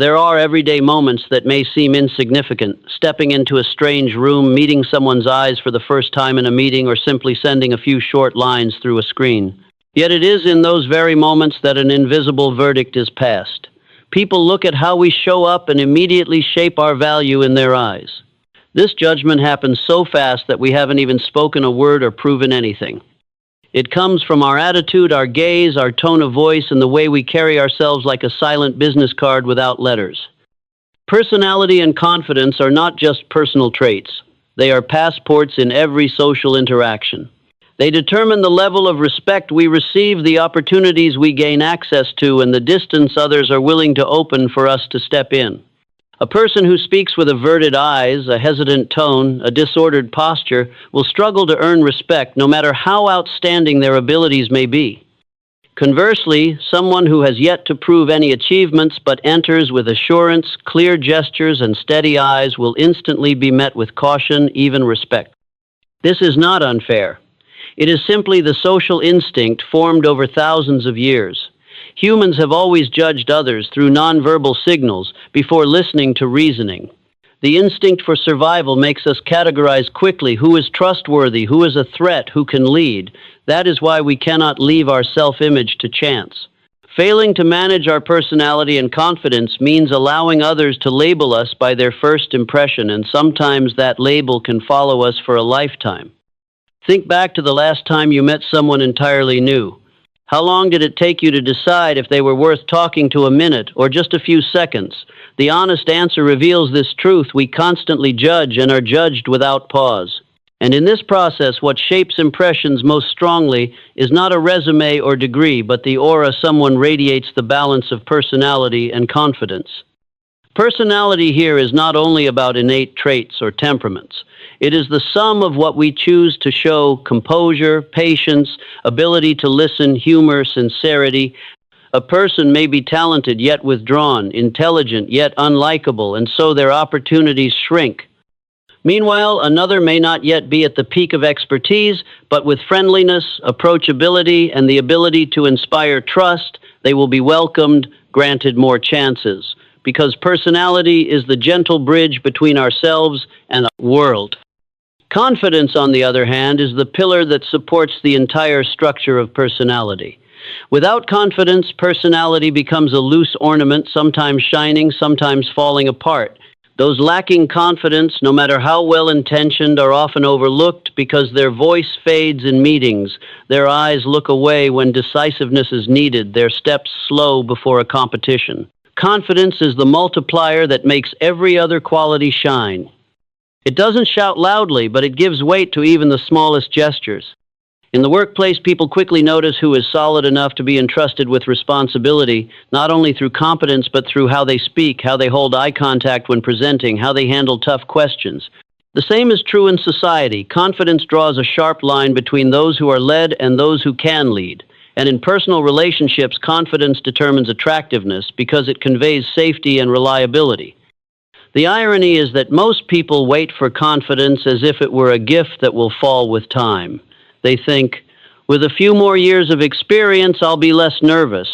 There are everyday moments that may seem insignificant, stepping into a strange room, meeting someone's eyes for the first time in a meeting, or simply sending a few short lines through a screen. Yet it is in those very moments that an invisible verdict is passed. People look at how we show up and immediately shape our value in their eyes. This judgment happens so fast that we haven't even spoken a word or proven anything. It comes from our attitude, our gaze, our tone of voice, and the way we carry ourselves like a silent business card without letters. Personality and confidence are not just personal traits. They are passports in every social interaction. They determine the level of respect we receive, the opportunities we gain access to, and the distance others are willing to open for us to step in. A person who speaks with averted eyes, a hesitant tone, a disordered posture will struggle to earn respect no matter how outstanding their abilities may be. Conversely, someone who has yet to prove any achievements but enters with assurance, clear gestures, and steady eyes will instantly be met with caution, even respect. This is not unfair. It is simply the social instinct formed over thousands of years. Humans have always judged others through nonverbal signals before listening to reasoning. The instinct for survival makes us categorize quickly who is trustworthy, who is a threat, who can lead. That is why we cannot leave our self-image to chance. Failing to manage our personality and confidence means allowing others to label us by their first impression, and sometimes that label can follow us for a lifetime. Think back to the last time you met someone entirely new. How long did it take you to decide if they were worth talking to? A minute or just a few seconds? The honest answer reveals this truth: we constantly judge and are judged without pause. And in this process, what shapes impressions most strongly is not a resume or degree, but the aura someone radiates, the balance of personality and confidence. Personality here is not only about innate traits or temperaments. It is the sum of what we choose to show: composure, patience, ability to listen, humor, sincerity. A person may be talented yet withdrawn, intelligent yet unlikable, and so their opportunities shrink. Meanwhile, another may not yet be at the peak of expertise, but with friendliness, approachability, and the ability to inspire trust, they will be welcomed, granted more chances. Because personality is the gentle bridge between ourselves and the world. Confidence, on the other hand, is the pillar that supports the entire structure of personality. Without confidence, personality becomes a loose ornament, sometimes shining, sometimes falling apart. Those lacking confidence, no matter how well-intentioned, are often overlooked because their voice fades in meetings, their eyes look away when decisiveness is needed, their steps slow before a competition. Confidence is the multiplier that makes every other quality shine. It doesn't shout loudly, but it gives weight to even the smallest gestures. In the workplace, people quickly notice who is solid enough to be entrusted with responsibility, not only through competence, but through how they speak, how they hold eye contact when presenting, how they handle tough questions. The same is true in society. Confidence draws a sharp line between those who are led and those who can lead. And in personal relationships, confidence determines attractiveness because it conveys safety and reliability. The irony is that most people wait for confidence as if it were a gift that will fall with time. They think, with a few more years of experience, I'll be less nervous.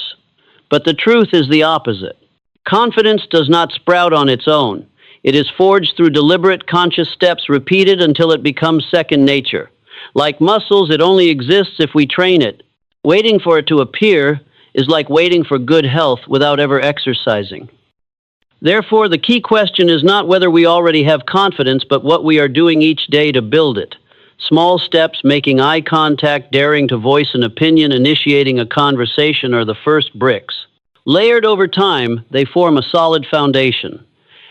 But the truth is the opposite. Confidence does not sprout on its own. It is forged through deliberate, conscious steps repeated until it becomes second nature. Like muscles, it only exists if we train it. Waiting for it to appear is like waiting for good health without ever exercising. Therefore, the key question is not whether we already have confidence, but what we are doing each day to build it. Small steps, making eye contact, daring to voice an opinion, initiating a conversation are the first bricks. Layered over time, they form a solid foundation.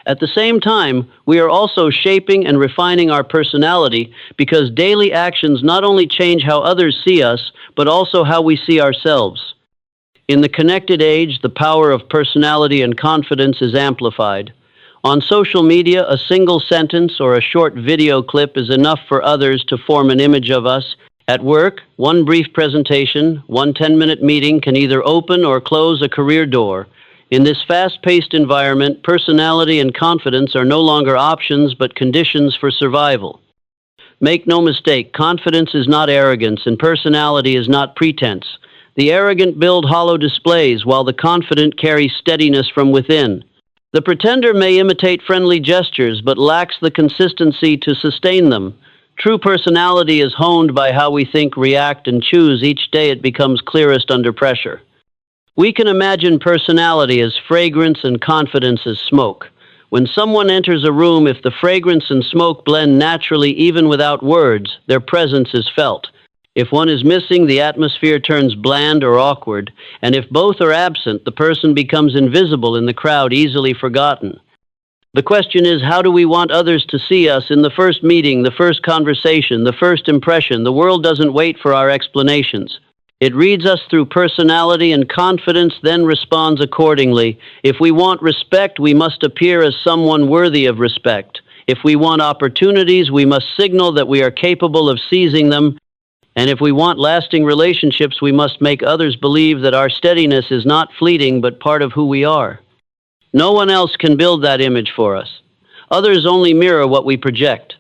At the same time, we are also shaping and refining our personality because daily actions not only change how others see us, but also how we see ourselves. In the connected age, the power of personality and confidence is amplified. On social media, a single sentence or a short video clip is enough for others to form an image of us. At work, one brief presentation, one 10-minute meeting can either open or close a career door. In this fast-paced environment, personality and confidence are no longer options but conditions for survival. Make no mistake, confidence is not arrogance and personality is not pretense. The arrogant build hollow displays while the confident carry steadiness from within. The pretender may imitate friendly gestures but lacks the consistency to sustain them. True personality is honed by how we think, react, and choose. Each day it becomes clearest under pressure. We can imagine personality as fragrance and confidence as smoke. When someone enters a room, if the fragrance and smoke blend naturally even without words, their presence is felt. If one is missing, the atmosphere turns bland or awkward, and if both are absent, the person becomes invisible in the crowd, easily forgotten. The question is, how do we want others to see us in the first meeting, the first conversation, the first impression? The world doesn't wait for our explanations. It reads us through personality and confidence, then responds accordingly. If we want respect, we must appear as someone worthy of respect. If we want opportunities, we must signal that we are capable of seizing them. And if we want lasting relationships, we must make others believe that our steadiness is not fleeting but part of who we are. No one else can build that image for us. Others only mirror what we project.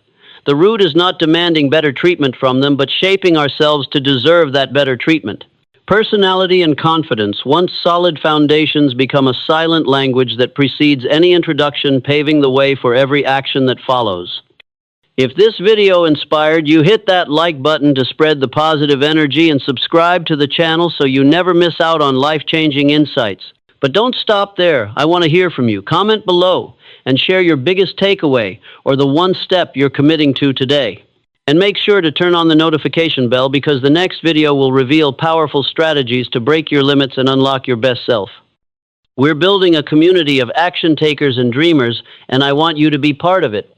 The root is not demanding better treatment from them, but shaping ourselves to deserve that better treatment. Personality and confidence, once solid foundations, become a silent language that precedes any introduction, paving the way for every action that follows. If this video inspired you, hit that like button to spread the positive energy and subscribe to the channel so you never miss out on life-changing insights. But don't stop there. I want to hear from you. Comment below and share your biggest takeaway or the one step you're committing to today. And make sure to turn on the notification bell, because the next video will reveal powerful strategies to break your limits and unlock your best self. We're building a community of action takers and dreamers, and I want you to be part of it.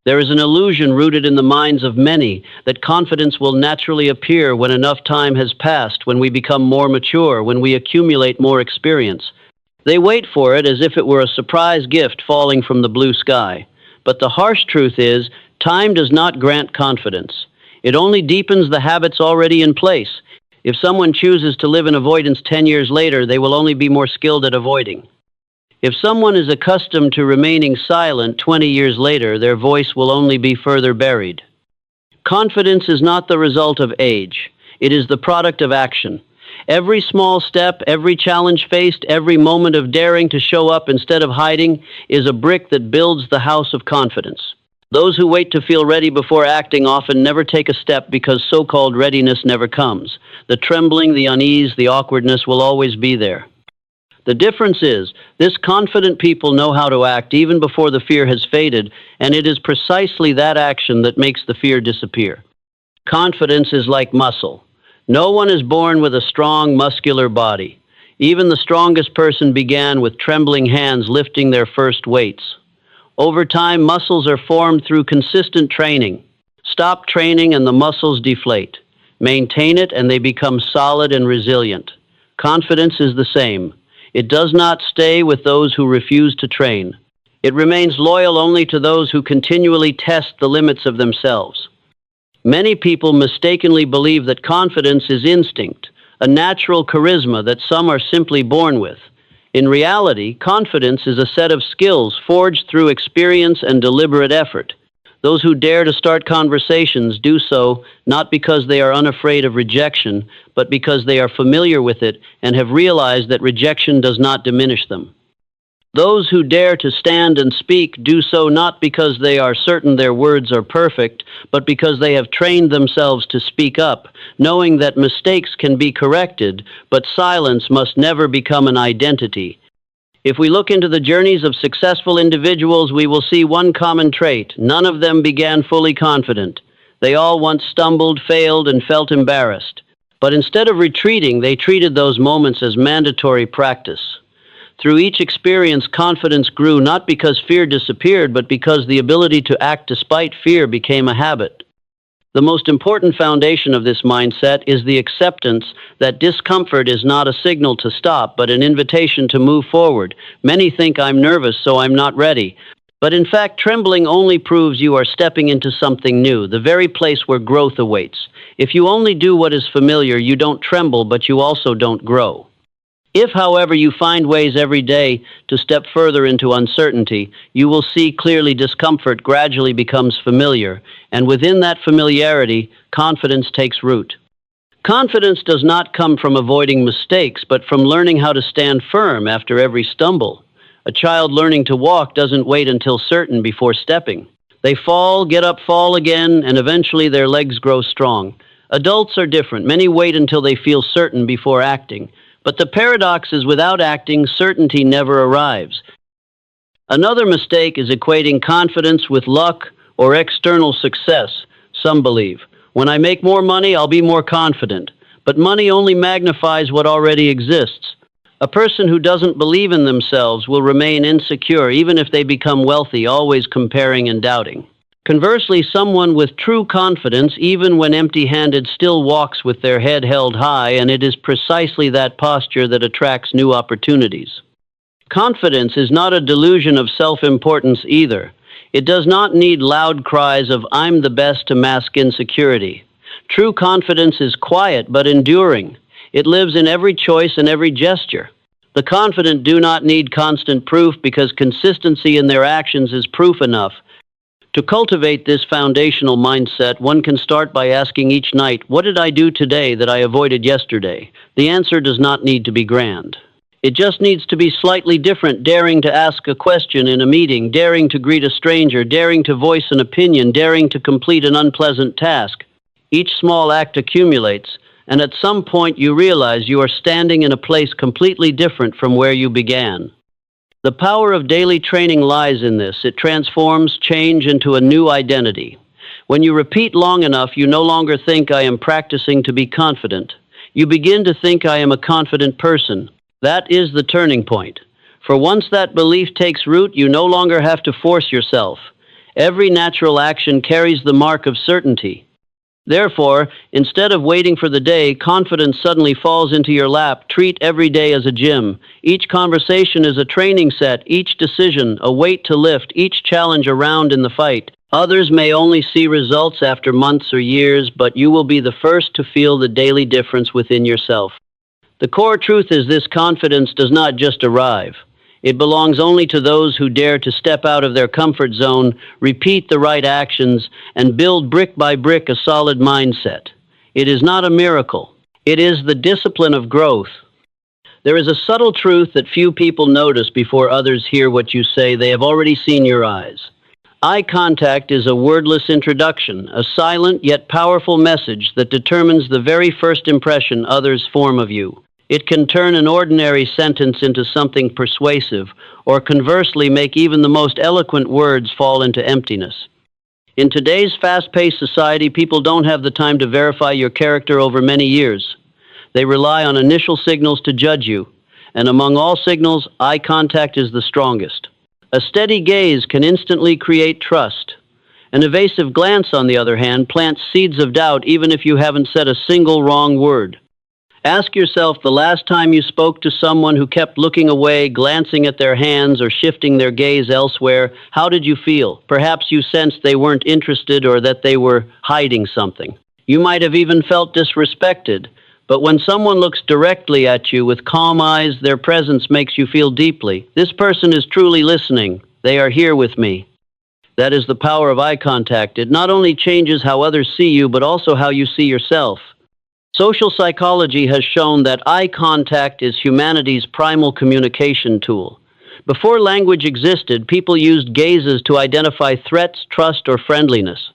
There is an illusion rooted in the minds of many that confidence will naturally appear when enough time has passed, when we become more mature, when we accumulate more experience. They wait for it as if it were a surprise gift falling from the blue sky. But the harsh truth is, time does not grant confidence. It only deepens the habits already in place. If someone chooses to live in avoidance 10 years later, they will only be more skilled at avoiding. If someone is accustomed to remaining silent 20 years later, their voice will only be further buried. Confidence is not the result of age. It is the product of action. Every small step, every challenge faced, every moment of daring to show up instead of hiding is a brick that builds the house of confidence. Those who wait to feel ready before acting often never take a step, because so-called readiness never comes. The trembling, the unease, the awkwardness will always be there. The difference is, this confident people know how to act even before the fear has faded, and it is precisely that action that makes the fear disappear. Confidence is like muscle. No one is born with a strong, muscular body. Even the strongest person began with trembling hands lifting their first weights. Over time, muscles are formed through consistent training. Stop training and the muscles deflate. Maintain it and they become solid and resilient. Confidence is the same. It does not stay with those who refuse to train. It remains loyal only to those who continually test the limits of themselves. Many people mistakenly believe that confidence is instinct, a natural charisma that some are simply born with. In reality, confidence is a set of skills forged through experience and deliberate effort. Those who dare to start conversations do so not because they are unafraid of rejection, but because they are familiar with it and have realized that rejection does not diminish them. Those who dare to stand and speak do so not because they are certain their words are perfect, but because they have trained themselves to speak up, knowing that mistakes can be corrected, but silence must never become an identity. If we look into the journeys of successful individuals, we will see one common trait. None of them began fully confident. They all once stumbled, failed, and felt embarrassed. But instead of retreating, they treated those moments as mandatory practice. Through each experience, confidence grew not because fear disappeared, but because the ability to act despite fear became a habit. The most important foundation of this mindset is the acceptance that discomfort is not a signal to stop, but an invitation to move forward. Many think I'm nervous, so I'm not ready. But in fact, trembling only proves you are stepping into something new, the very place where growth awaits. If you only do what is familiar, you don't tremble, but you also don't grow. If, however, you find ways every day to step further into uncertainty, you will see clearly discomfort gradually becomes familiar, and within that familiarity, confidence takes root. Confidence does not come from avoiding mistakes, but from learning how to stand firm after every stumble. A child learning to walk doesn't wait until certain before stepping. They fall, get up, fall again, and eventually their legs grow strong. Adults are different. Many wait until they feel certain before acting. But the paradox is without acting, certainty never arrives. Another mistake is equating confidence with luck or external success, some believe. When I make more money, I'll be more confident. But money only magnifies what already exists. A person who doesn't believe in themselves will remain insecure even if they become wealthy, always comparing and doubting. Conversely, someone with true confidence, even when empty-handed, still walks with their head held high, and it is precisely that posture that attracts new opportunities. Confidence is not a delusion of self-importance either. It does not need loud cries of "I'm the best" to mask insecurity. True confidence is quiet but enduring. It lives in every choice and every gesture. The confident do not need constant proof because consistency in their actions is proof enough. To cultivate this foundational mindset, one can start by asking each night, "What did I do today that I avoided yesterday?" The answer does not need to be grand. It just needs to be slightly different, daring to ask a question in a meeting, daring to greet a stranger, daring to voice an opinion, daring to complete an unpleasant task. Each small act accumulates, and at some point you realize you are standing in a place completely different from where you began. The power of daily training lies in this. It transforms change into a new identity. When you repeat long enough, you no longer think, "I am practicing to be confident." You begin to think, "I am a confident person." That is the turning point. For once that belief takes root, you no longer have to force yourself. Every natural action carries the mark of certainty. Therefore, instead of waiting for the day confidence suddenly falls into your lap, treat every day as a gym. Each conversation is a training set, each decision a weight to lift, each challenge a round in the fight. Others may only see results after months or years, but you will be the first to feel the daily difference within yourself. The core truth is this: confidence does not just arrive. It belongs only to those who dare to step out of their comfort zone, repeat the right actions, and build brick by brick a solid mindset. It is not a miracle. It is the discipline of growth. There is a subtle truth that few people notice before others hear what you say. They have already seen your eyes. Eye contact is a wordless introduction, a silent yet powerful message that determines the very first impression others form of you. It can turn an ordinary sentence into something persuasive, or conversely make even the most eloquent words fall into emptiness. In today's fast-paced society, people don't have the time to verify your character over many years. They rely on initial signals to judge you, and among all signals, eye contact is the strongest. A steady gaze can instantly create trust. An evasive glance, on the other hand, plants seeds of doubt even if you haven't said a single wrong word. Ask yourself the last time you spoke to someone who kept looking away, glancing at their hands, or shifting their gaze elsewhere. How did you feel? Perhaps you sensed they weren't interested or that they were hiding something. You might have even felt disrespected. But when someone looks directly at you with calm eyes, their presence makes you feel deeply. This person is truly listening. They are here with me. That is the power of eye contact. It not only changes how others see you, but also how you see yourself. Social psychology has shown that eye contact is humanity's primal communication tool. Before language existed, people used gazes to identify threats, trust, or friendliness.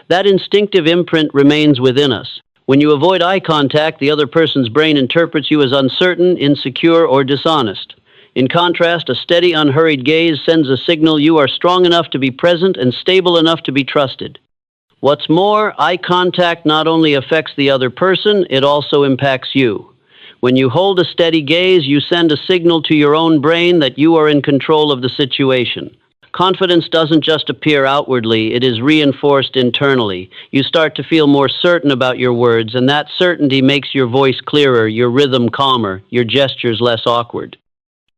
That instinctive imprint remains within us. When you avoid eye contact, the other person's brain interprets you as uncertain, insecure, or dishonest. In contrast, a steady, unhurried gaze sends a signal you are strong enough to be present and stable enough to be trusted. What's more, eye contact not only affects the other person, it also impacts you. When you hold a steady gaze, you send a signal to your own brain that you are in control of the situation. Confidence doesn't just appear outwardly, it is reinforced internally. You start to feel more certain about your words, and that certainty makes your voice clearer, your rhythm calmer, your gestures less awkward.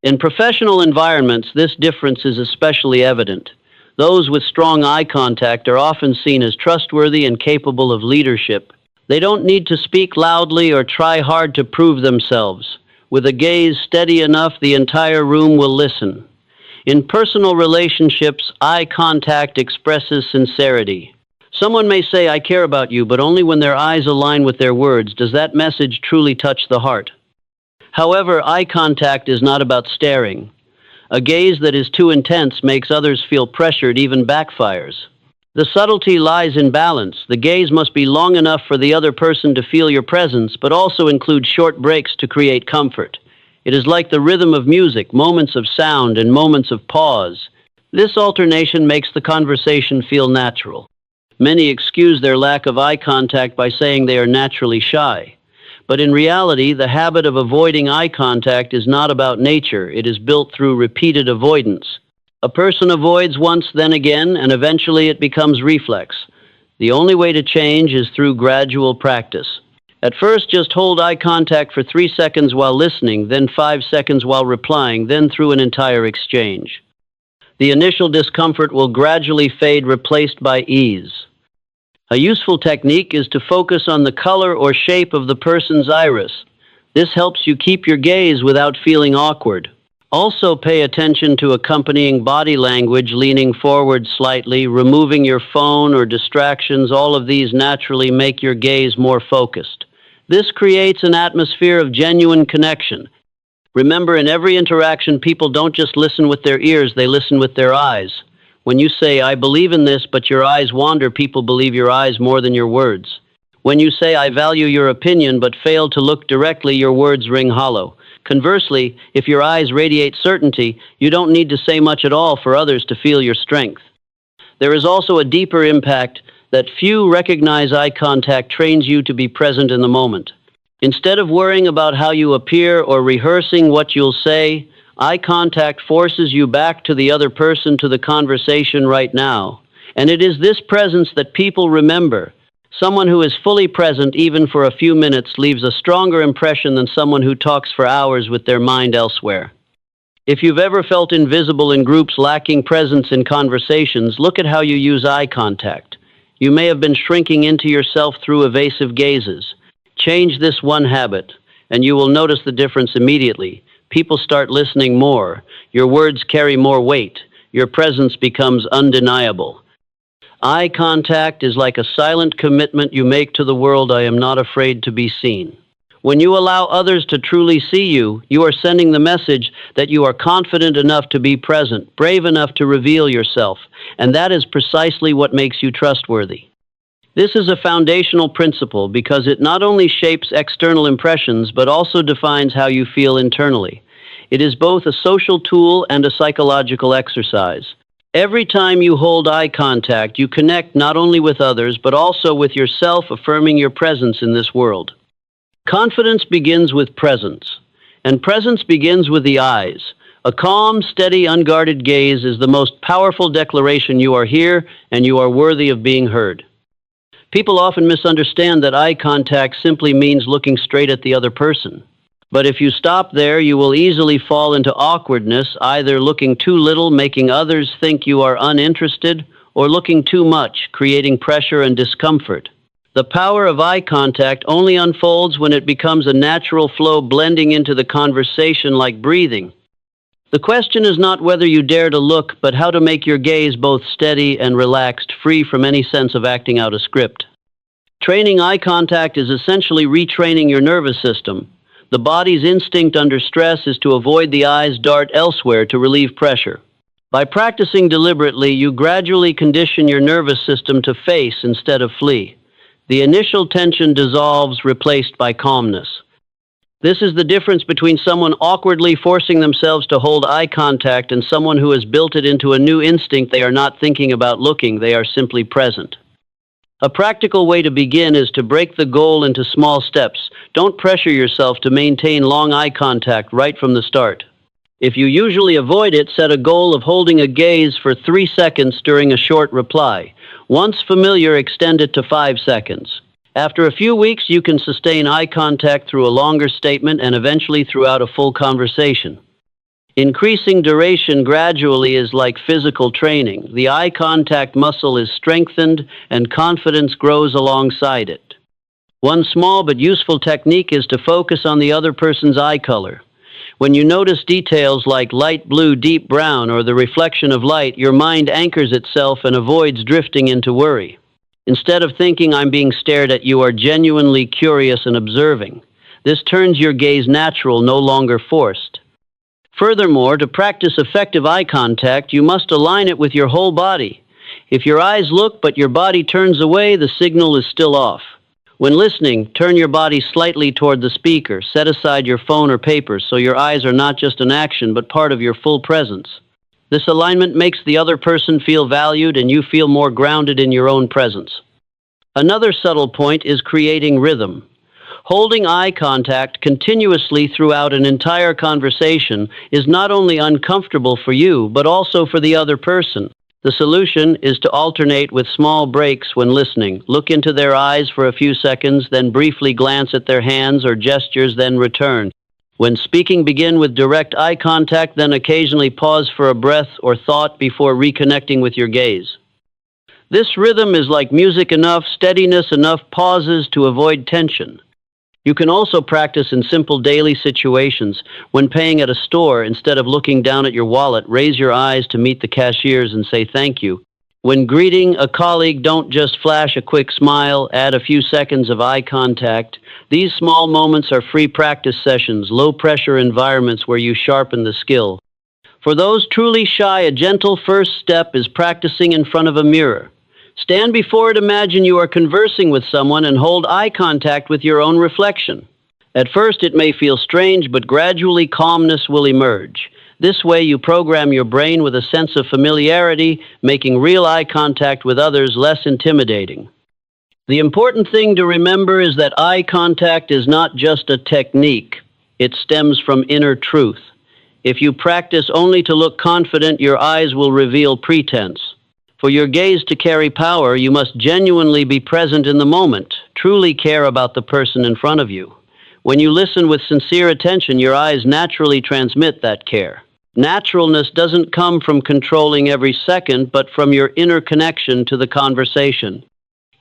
In professional environments, this difference is especially evident. Those with strong eye contact are often seen as trustworthy and capable of leadership. They don't need to speak loudly or try hard to prove themselves. With a gaze steady enough, the entire room will listen. In personal relationships, eye contact expresses sincerity. Someone may say, "I care about you," but only when their eyes align with their words does that message truly touch the heart. However, eye contact is not about staring. A gaze that is too intense makes others feel pressured, even backfires. The subtlety lies in balance. The gaze must be long enough for the other person to feel your presence, but also include short breaks to create comfort. It is like the rhythm of music, moments of sound and moments of pause. This alternation makes the conversation feel natural. Many excuse their lack of eye contact by saying they are naturally shy. But in reality, the habit of avoiding eye contact is not about nature. It is built through repeated avoidance. A person avoids once, then again, and eventually it becomes reflex. The only way to change is through gradual practice. At first, just hold eye contact for 3 seconds while listening, then 5 seconds while replying, then through an entire exchange. The initial discomfort will gradually fade, replaced by ease. A useful technique is to focus on the color or shape of the person's iris. This helps you keep your gaze without feeling awkward. Also pay attention to accompanying body language, leaning forward slightly, removing your phone or distractions. All of these naturally make your gaze more focused. This creates an atmosphere of genuine connection. Remember, in every interaction, people don't just listen with their ears, they listen with their eyes. When you say, "I believe in this," but your eyes wander, people believe your eyes more than your words. When you say, "I value your opinion," but fail to look directly, your words ring hollow. Conversely, if your eyes radiate certainty, you don't need to say much at all for others to feel your strength. There is also a deeper impact that few recognize. Eye contact trains you to be present in the moment. Instead of worrying about how you appear or rehearsing what you'll say, eye contact forces you back to the other person, to the conversation right now. And it is this presence that people remember. Someone who is fully present, even for a few minutes, leaves a stronger impression than someone who talks for hours with their mind elsewhere. If you've ever felt invisible in groups, lacking presence in conversations, look at how you use eye contact. You may have been shrinking into yourself through evasive gazes. Change this one habit, and you will notice the difference immediately. People start listening more. Your words carry more weight. Your presence becomes undeniable. Eye contact is like a silent commitment you make to the world. I am not afraid to be seen. When you allow others to truly see you, you are sending the message that you are confident enough to be present, brave enough to reveal yourself, and that is precisely what makes you trustworthy. This is a foundational principle because it not only shapes external impressions but also defines how you feel internally. It is both a social tool and a psychological exercise. Every time you hold eye contact, you connect not only with others but also with yourself, affirming your presence in this world. Confidence begins with presence, and presence begins with the eyes. A calm, steady, unguarded gaze is the most powerful declaration you are here and you are worthy of being heard. People often misunderstand that eye contact simply means looking straight at the other person. But if you stop there, you will easily fall into awkwardness, either looking too little, making others think you are uninterested, or looking too much, creating pressure and discomfort. The power of eye contact only unfolds when it becomes a natural flow, blending into the conversation like breathing. The question is not whether you dare to look, but how to make your gaze both steady and relaxed, free from any sense of acting out a script. Training eye contact is essentially retraining your nervous system. The body's instinct under stress is to avoid. The eyes dart elsewhere to relieve pressure. By practicing deliberately, you gradually condition your nervous system to face instead of flee. The initial tension dissolves, replaced by calmness. This is the difference between someone awkwardly forcing themselves to hold eye contact and someone who has built it into a new instinct. They are not thinking about looking, they are simply present. A practical way to begin is to break the goal into small steps. Don't pressure yourself to maintain long eye contact right from the start. If you usually avoid it, set a goal of holding a gaze for 3 seconds during a short reply. Once familiar, extend it to 5 seconds. After a few weeks, you can sustain eye contact through a longer statement and eventually throughout a full conversation. Increasing duration gradually is like physical training. The eye contact muscle is strengthened and confidence grows alongside it. One small but useful technique is to focus on the other person's eye color. When you notice details like light blue, deep brown, or the reflection of light, your mind anchors itself and avoids drifting into worry. Instead of thinking I'm being stared at, you are genuinely curious and observing. This turns your gaze natural, no longer forced. Furthermore, to practice effective eye contact, you must align it with your whole body. If your eyes look but your body turns away, the signal is still off. When listening, turn your body slightly toward the speaker. Set aside your phone or paper so your eyes are not just an action but part of your full presence. This alignment makes the other person feel valued and you feel more grounded in your own presence. Another subtle point is creating rhythm. Holding eye contact continuously throughout an entire conversation is not only uncomfortable for you, but also for the other person. The solution is to alternate with small breaks when listening. Look into their eyes for a few seconds, then briefly glance at their hands or gestures, then return. When speaking, begin with direct eye contact, then occasionally pause for a breath or thought before reconnecting with your gaze. This rhythm is like music: enough steadiness, enough pauses to avoid tension. You can also practice in simple daily situations. When paying at a store, instead of looking down at your wallet, raise your eyes to meet the cashiers and say thank you. When greeting a colleague, don't just flash a quick smile, add a few seconds of eye contact. These small moments are free practice sessions, low-pressure environments where you sharpen the skill. For those truly shy, a gentle first step is practicing in front of a mirror. Stand before it, imagine you are conversing with someone, and hold eye contact with your own reflection. At first it may feel strange, but gradually calmness will emerge. This way you program your brain with a sense of familiarity, making real eye contact with others less intimidating. The important thing to remember is that eye contact is not just a technique. It stems from inner truth. If you practice only to look confident, your eyes will reveal pretense. For your gaze to carry power, you must genuinely be present in the moment, truly care about the person in front of you. When you listen with sincere attention, your eyes naturally transmit that care. Naturalness doesn't come from controlling every second, but from your inner connection to the conversation.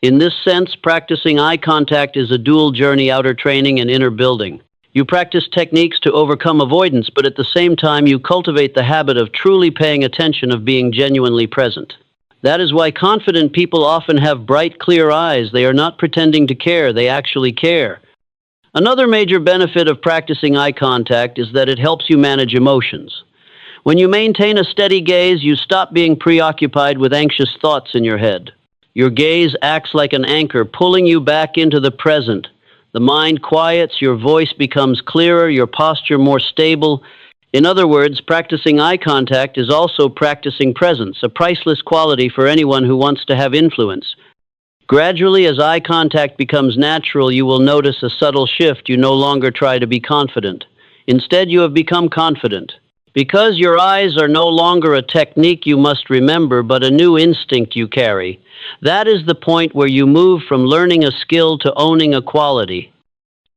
In this sense, practicing eye contact is a dual journey: outer training and inner building. You practice techniques to overcome avoidance, but at the same time you cultivate the habit of truly paying attention, of being genuinely present. That is why confident people often have bright, clear eyes. They are not pretending to care, they actually care. Another major benefit of practicing eye contact is that it helps you manage emotions. When you maintain a steady gaze, you stop being preoccupied with anxious thoughts in your head. Your gaze acts like an anchor, pulling you back into the present. The mind quiets, your voice becomes clearer, your posture more stable. In other words, practicing eye contact is also practicing presence, a priceless quality for anyone who wants to have influence. Gradually, as eye contact becomes natural, you will notice a subtle shift. You no longer try to be confident. Instead, you have become confident. Because your eyes are no longer a technique you must remember, but a new instinct you carry. That is the point where you move from learning a skill to owning a quality.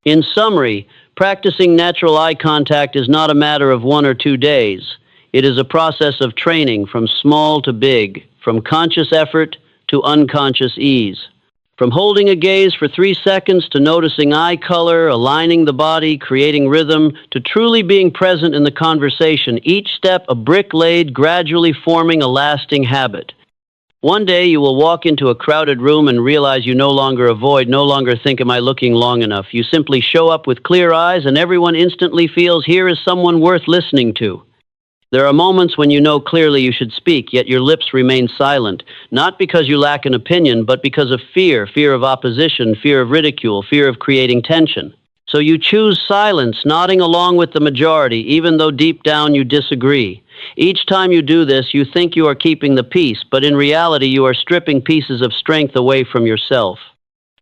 In summary, practicing natural eye contact is not a matter of 1 or 2 days. It is a process of training, from small to big, from conscious effort to unconscious ease. From holding a gaze for 3 seconds to noticing eye color, aligning the body, creating rhythm, to truly being present in the conversation, each step a brick laid, gradually forming a lasting habit. One day you will walk into a crowded room and realize you no longer avoid, no longer think, am I looking long enough? You simply show up with clear eyes and everyone instantly feels, here is someone worth listening to. There are moments when you know clearly you should speak, yet your lips remain silent, not because you lack an opinion, but because of fear of opposition, fear of ridicule, fear of creating tension. So you choose silence, nodding along with the majority, even though deep down you disagree. Each time you do this, you think you are keeping the peace, but in reality you are stripping pieces of strength away from yourself.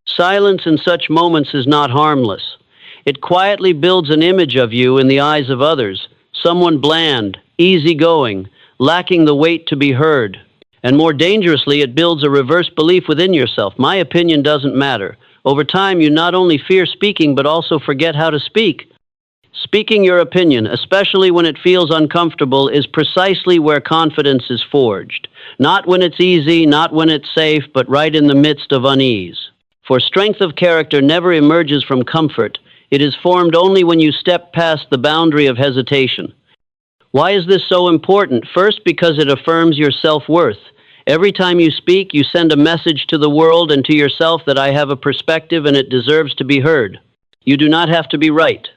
Silence in such moments is not harmless. It quietly builds an image of you in the eyes of others, someone bland, easygoing, lacking the weight to be heard. And more dangerously, it builds a reverse belief within yourself. My opinion doesn't matter. Over time, you not only fear speaking, but also forget how to speak. Speaking your opinion, especially when it feels uncomfortable, is precisely where confidence is forged. Not when it's easy, not when it's safe, but right in the midst of unease. For strength of character never emerges from comfort. It is formed only when you step past the boundary of hesitation. Why is this so important? First, because it affirms your self-worth. Every time you speak, you send a message to the world and to yourself that I have a perspective and it deserves to be heard. You do not have to be right.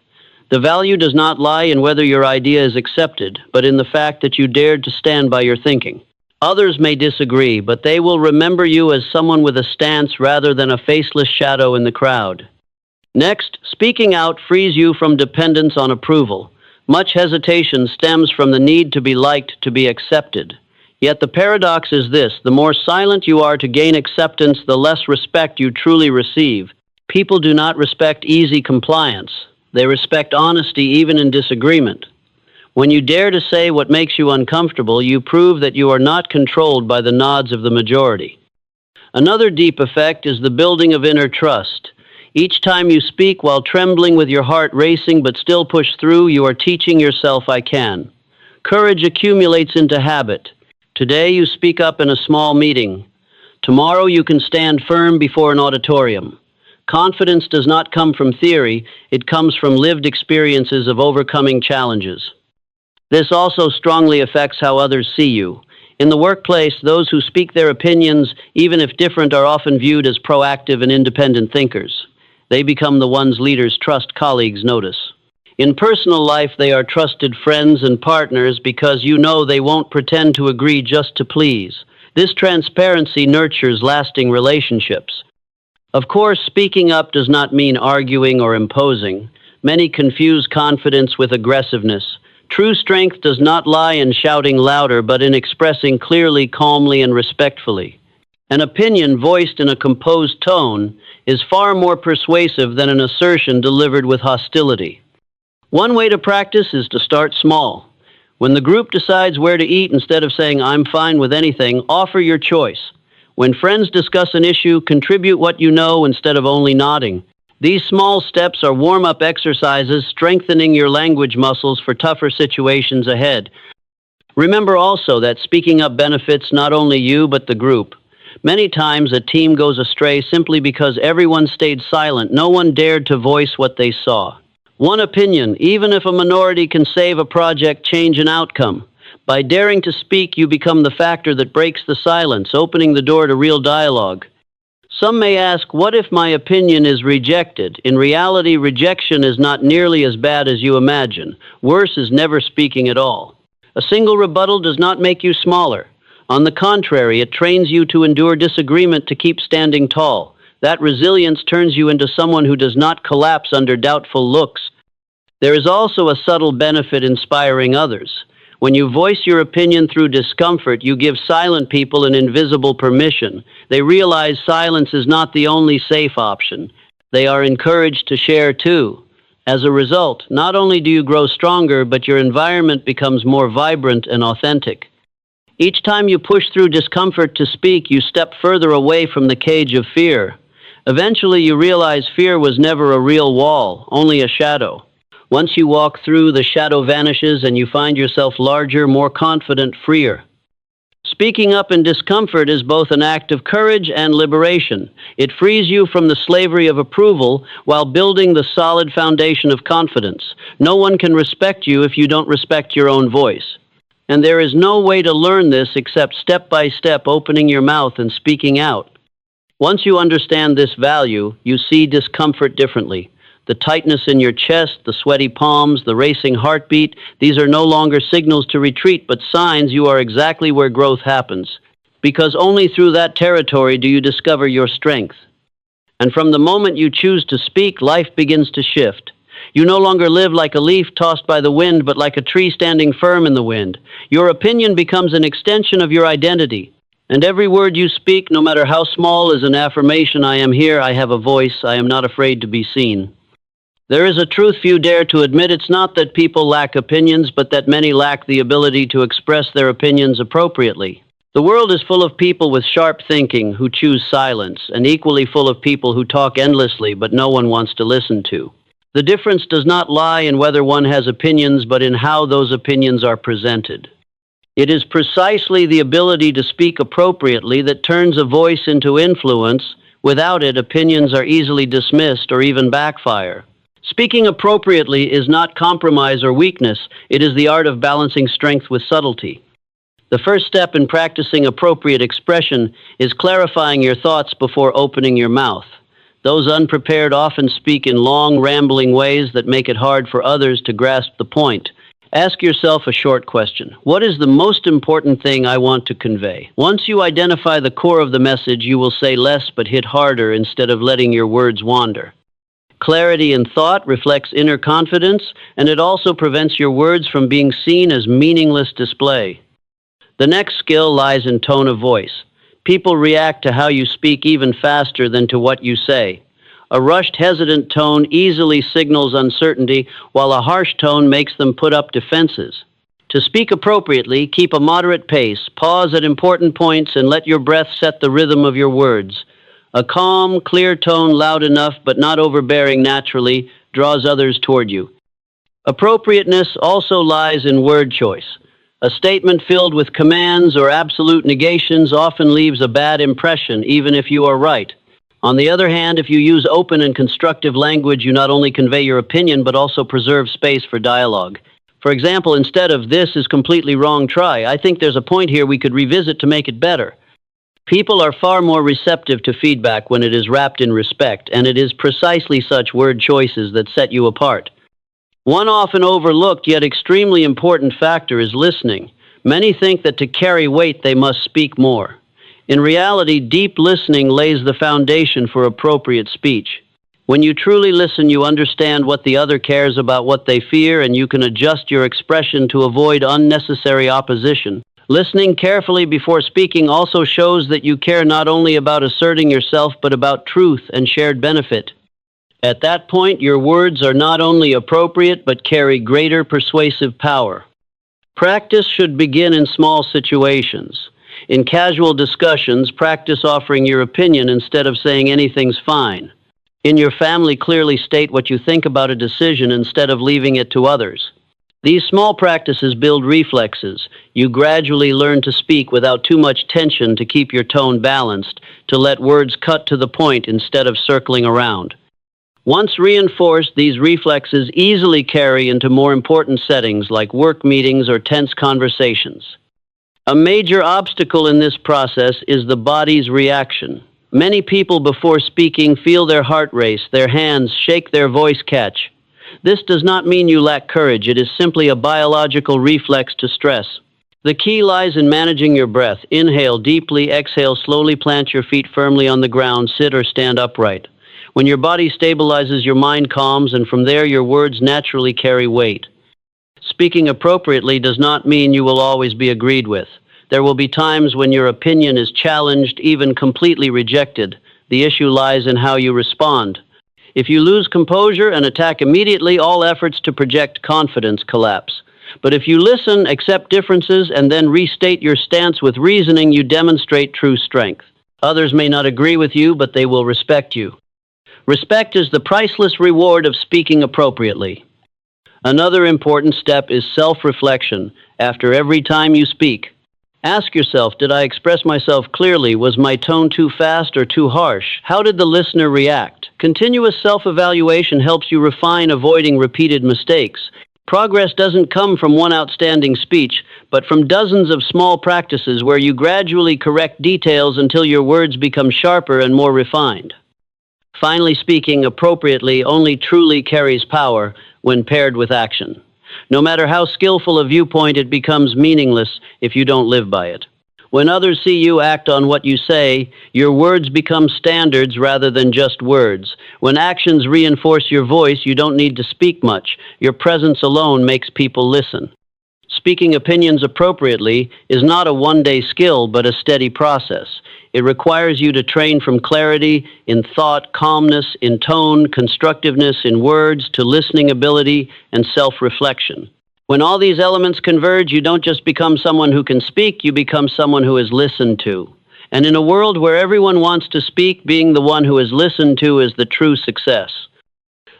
The value does not lie in whether your idea is accepted, but in the fact that you dared to stand by your thinking. Others may disagree, but they will remember you as someone with a stance rather than a faceless shadow in the crowd. Next, speaking out frees you from dependence on approval. Much hesitation stems from the need to be liked, to be accepted. Yet the paradox is this: the more silent you are to gain acceptance, the less respect you truly receive. People do not respect easy compliance. They respect honesty even in disagreement. When you dare to say what makes you uncomfortable, you prove that you are not controlled by the nods of the majority. Another deep effect is the building of inner trust. Each time you speak while trembling with your heart racing but still push through, you are teaching yourself, "I can." Courage accumulates into habit. Today you speak up in a small meeting. Tomorrow you can stand firm before an auditorium. Confidence does not come from theory, it comes from lived experiences of overcoming challenges. This also strongly affects how others see you. In the workplace, those who speak their opinions, even if different, are often viewed as proactive and independent thinkers. They become the ones leaders trust, colleagues notice. In personal life, they are trusted friends and partners because you know they won't pretend to agree just to please. This transparency nurtures lasting relationships. Of course, speaking up does not mean arguing or imposing. Many confuse confidence with aggressiveness. True strength does not lie in shouting louder, but in expressing clearly, calmly, and respectfully. An opinion voiced in a composed tone is far more persuasive than an assertion delivered with hostility. One way to practice is to start small. When the group decides where to eat, instead of saying, "I'm fine with anything," offer your choice. When friends discuss an issue, contribute what you know instead of only nodding. These small steps are warm-up exercises, strengthening your language muscles for tougher situations ahead. Remember also that speaking up benefits not only you but the group. Many times a team goes astray simply because everyone stayed silent. No one dared to voice what they saw. One opinion, even if a minority, can save a project, change an outcome. By daring to speak, you become the factor that breaks the silence, opening the door to real dialogue. Some may ask, what if my opinion is rejected? In reality, rejection is not nearly as bad as you imagine. Worse is never speaking at all. A single rebuttal does not make you smaller. On the contrary, it trains you to endure disagreement, to keep standing tall. That resilience turns you into someone who does not collapse under doubtful looks. There is also a subtle benefit inspiring others. When you voice your opinion through discomfort, you give silent people an invisible permission. They realize silence is not the only safe option. They are encouraged to share too. As a result, not only do you grow stronger, but your environment becomes more vibrant and authentic. Each time you push through discomfort to speak, you step further away from the cage of fear. Eventually, you realize fear was never a real wall, only a shadow. Once you walk through, the shadow vanishes and you find yourself larger, more confident, freer. Speaking up in discomfort is both an act of courage and liberation. It frees you from the slavery of approval while building the solid foundation of confidence. No one can respect you if you don't respect your own voice. And there is no way to learn this except step by step opening your mouth and speaking out. Once you understand this value, you see discomfort differently. The tightness in your chest, the sweaty palms, the racing heartbeat, these are no longer signals to retreat, but signs you are exactly where growth happens. Because only through that territory do you discover your strength. And from the moment you choose to speak, life begins to shift. You no longer live like a leaf tossed by the wind, but like a tree standing firm in the wind. Your opinion becomes an extension of your identity. And every word you speak, no matter how small, is an affirmation: I am here, I have a voice, I am not afraid to be seen. There is a truth few dare to admit. It's not that people lack opinions, but that many lack the ability to express their opinions appropriately. The world is full of people with sharp thinking who choose silence, and equally full of people who talk endlessly but no one wants to listen to. The difference does not lie in whether one has opinions, but in how those opinions are presented. It is precisely the ability to speak appropriately that turns a voice into influence. Without it, opinions are easily dismissed or even backfire. Speaking appropriately is not compromise or weakness. It is the art of balancing strength with subtlety. The first step in practicing appropriate expression is clarifying your thoughts before opening your mouth. Those unprepared often speak in long, rambling ways that make it hard for others to grasp the point. Ask yourself a short question. What is the most important thing I want to convey? Once you identify the core of the message, you will say less but hit harder instead of letting your words wander. Clarity in thought reflects inner confidence, and it also prevents your words from being seen as meaningless display. The next skill lies in tone of voice. People react to how you speak even faster than to what you say. A rushed, hesitant tone easily signals uncertainty, while a harsh tone makes them put up defenses. To speak appropriately, keep a moderate pace, pause at important points, and let your breath set the rhythm of your words. A calm, clear tone, loud enough but not overbearing naturally, draws others toward you. Appropriateness also lies in word choice. A statement filled with commands or absolute negations often leaves a bad impression, even if you are right. On the other hand, if you use open and constructive language, you not only convey your opinion but also preserve space for dialogue. For example, instead of "this is completely wrong, try, I think there's a point here we could revisit to make it better." People are far more receptive to feedback when it is wrapped in respect, and it is precisely such word choices that set you apart. One often overlooked yet extremely important factor is listening. Many think that to carry weight they must speak more. In reality, deep listening lays the foundation for appropriate speech. When you truly listen, you understand what the other cares about, what they fear, and you can adjust your expression to avoid unnecessary opposition. Listening carefully before speaking also shows that you care not only about asserting yourself but about truth and shared benefit. At that point, your words are not only appropriate but carry greater persuasive power. Practice should begin in small situations. In casual discussions, practice offering your opinion instead of saying anything's fine. In your family, clearly state what you think about a decision instead of leaving it to others. These small practices build reflexes. You gradually learn to speak without too much tension, to keep your tone balanced, to let words cut to the point instead of circling around. Once reinforced, these reflexes easily carry into more important settings like work meetings or tense conversations. A major obstacle in this process is the body's reaction. Many people before speaking feel their heart race, their hands shake, their voice catch. This does not mean you lack courage. It is simply a biological reflex to stress. The key lies in managing your breath. Inhale deeply, exhale slowly, plant your feet firmly on the ground, sit or stand upright. When your body stabilizes, your mind calms, and from there your words naturally carry weight. Speaking appropriately does not mean you will always be agreed with. There will be times when your opinion is challenged, even completely rejected. The issue lies in how you respond. If you lose composure and attack immediately, all efforts to project confidence collapse. But if you listen, accept differences, and then restate your stance with reasoning, you demonstrate true strength. Others may not agree with you, but they will respect you. Respect is the priceless reward of speaking appropriately. Another important step is self-reflection. After every time you speak, ask yourself, did I express myself clearly? Was my tone too fast or too harsh? How did the listener react? Continuous self-evaluation helps you refine, avoiding repeated mistakes. Progress doesn't come from one outstanding speech, but from dozens of small practices where you gradually correct details until your words become sharper and more refined. Finally, speaking appropriately only truly carries power when paired with action. No matter how skillful a viewpoint, it becomes meaningless if you don't live by it. When others see you act on what you say, your words become standards rather than just words. When actions reinforce your voice, you don't need to speak much. Your presence alone makes people listen. Speaking opinions appropriately is not a one-day skill, but a steady process. It requires you to train from clarity in thought, calmness in tone, constructiveness in words, to listening ability and self-reflection. When all these elements converge, you don't just become someone who can speak, you become someone who is listened to. And in a world where everyone wants to speak, being the one who is listened to is the true success.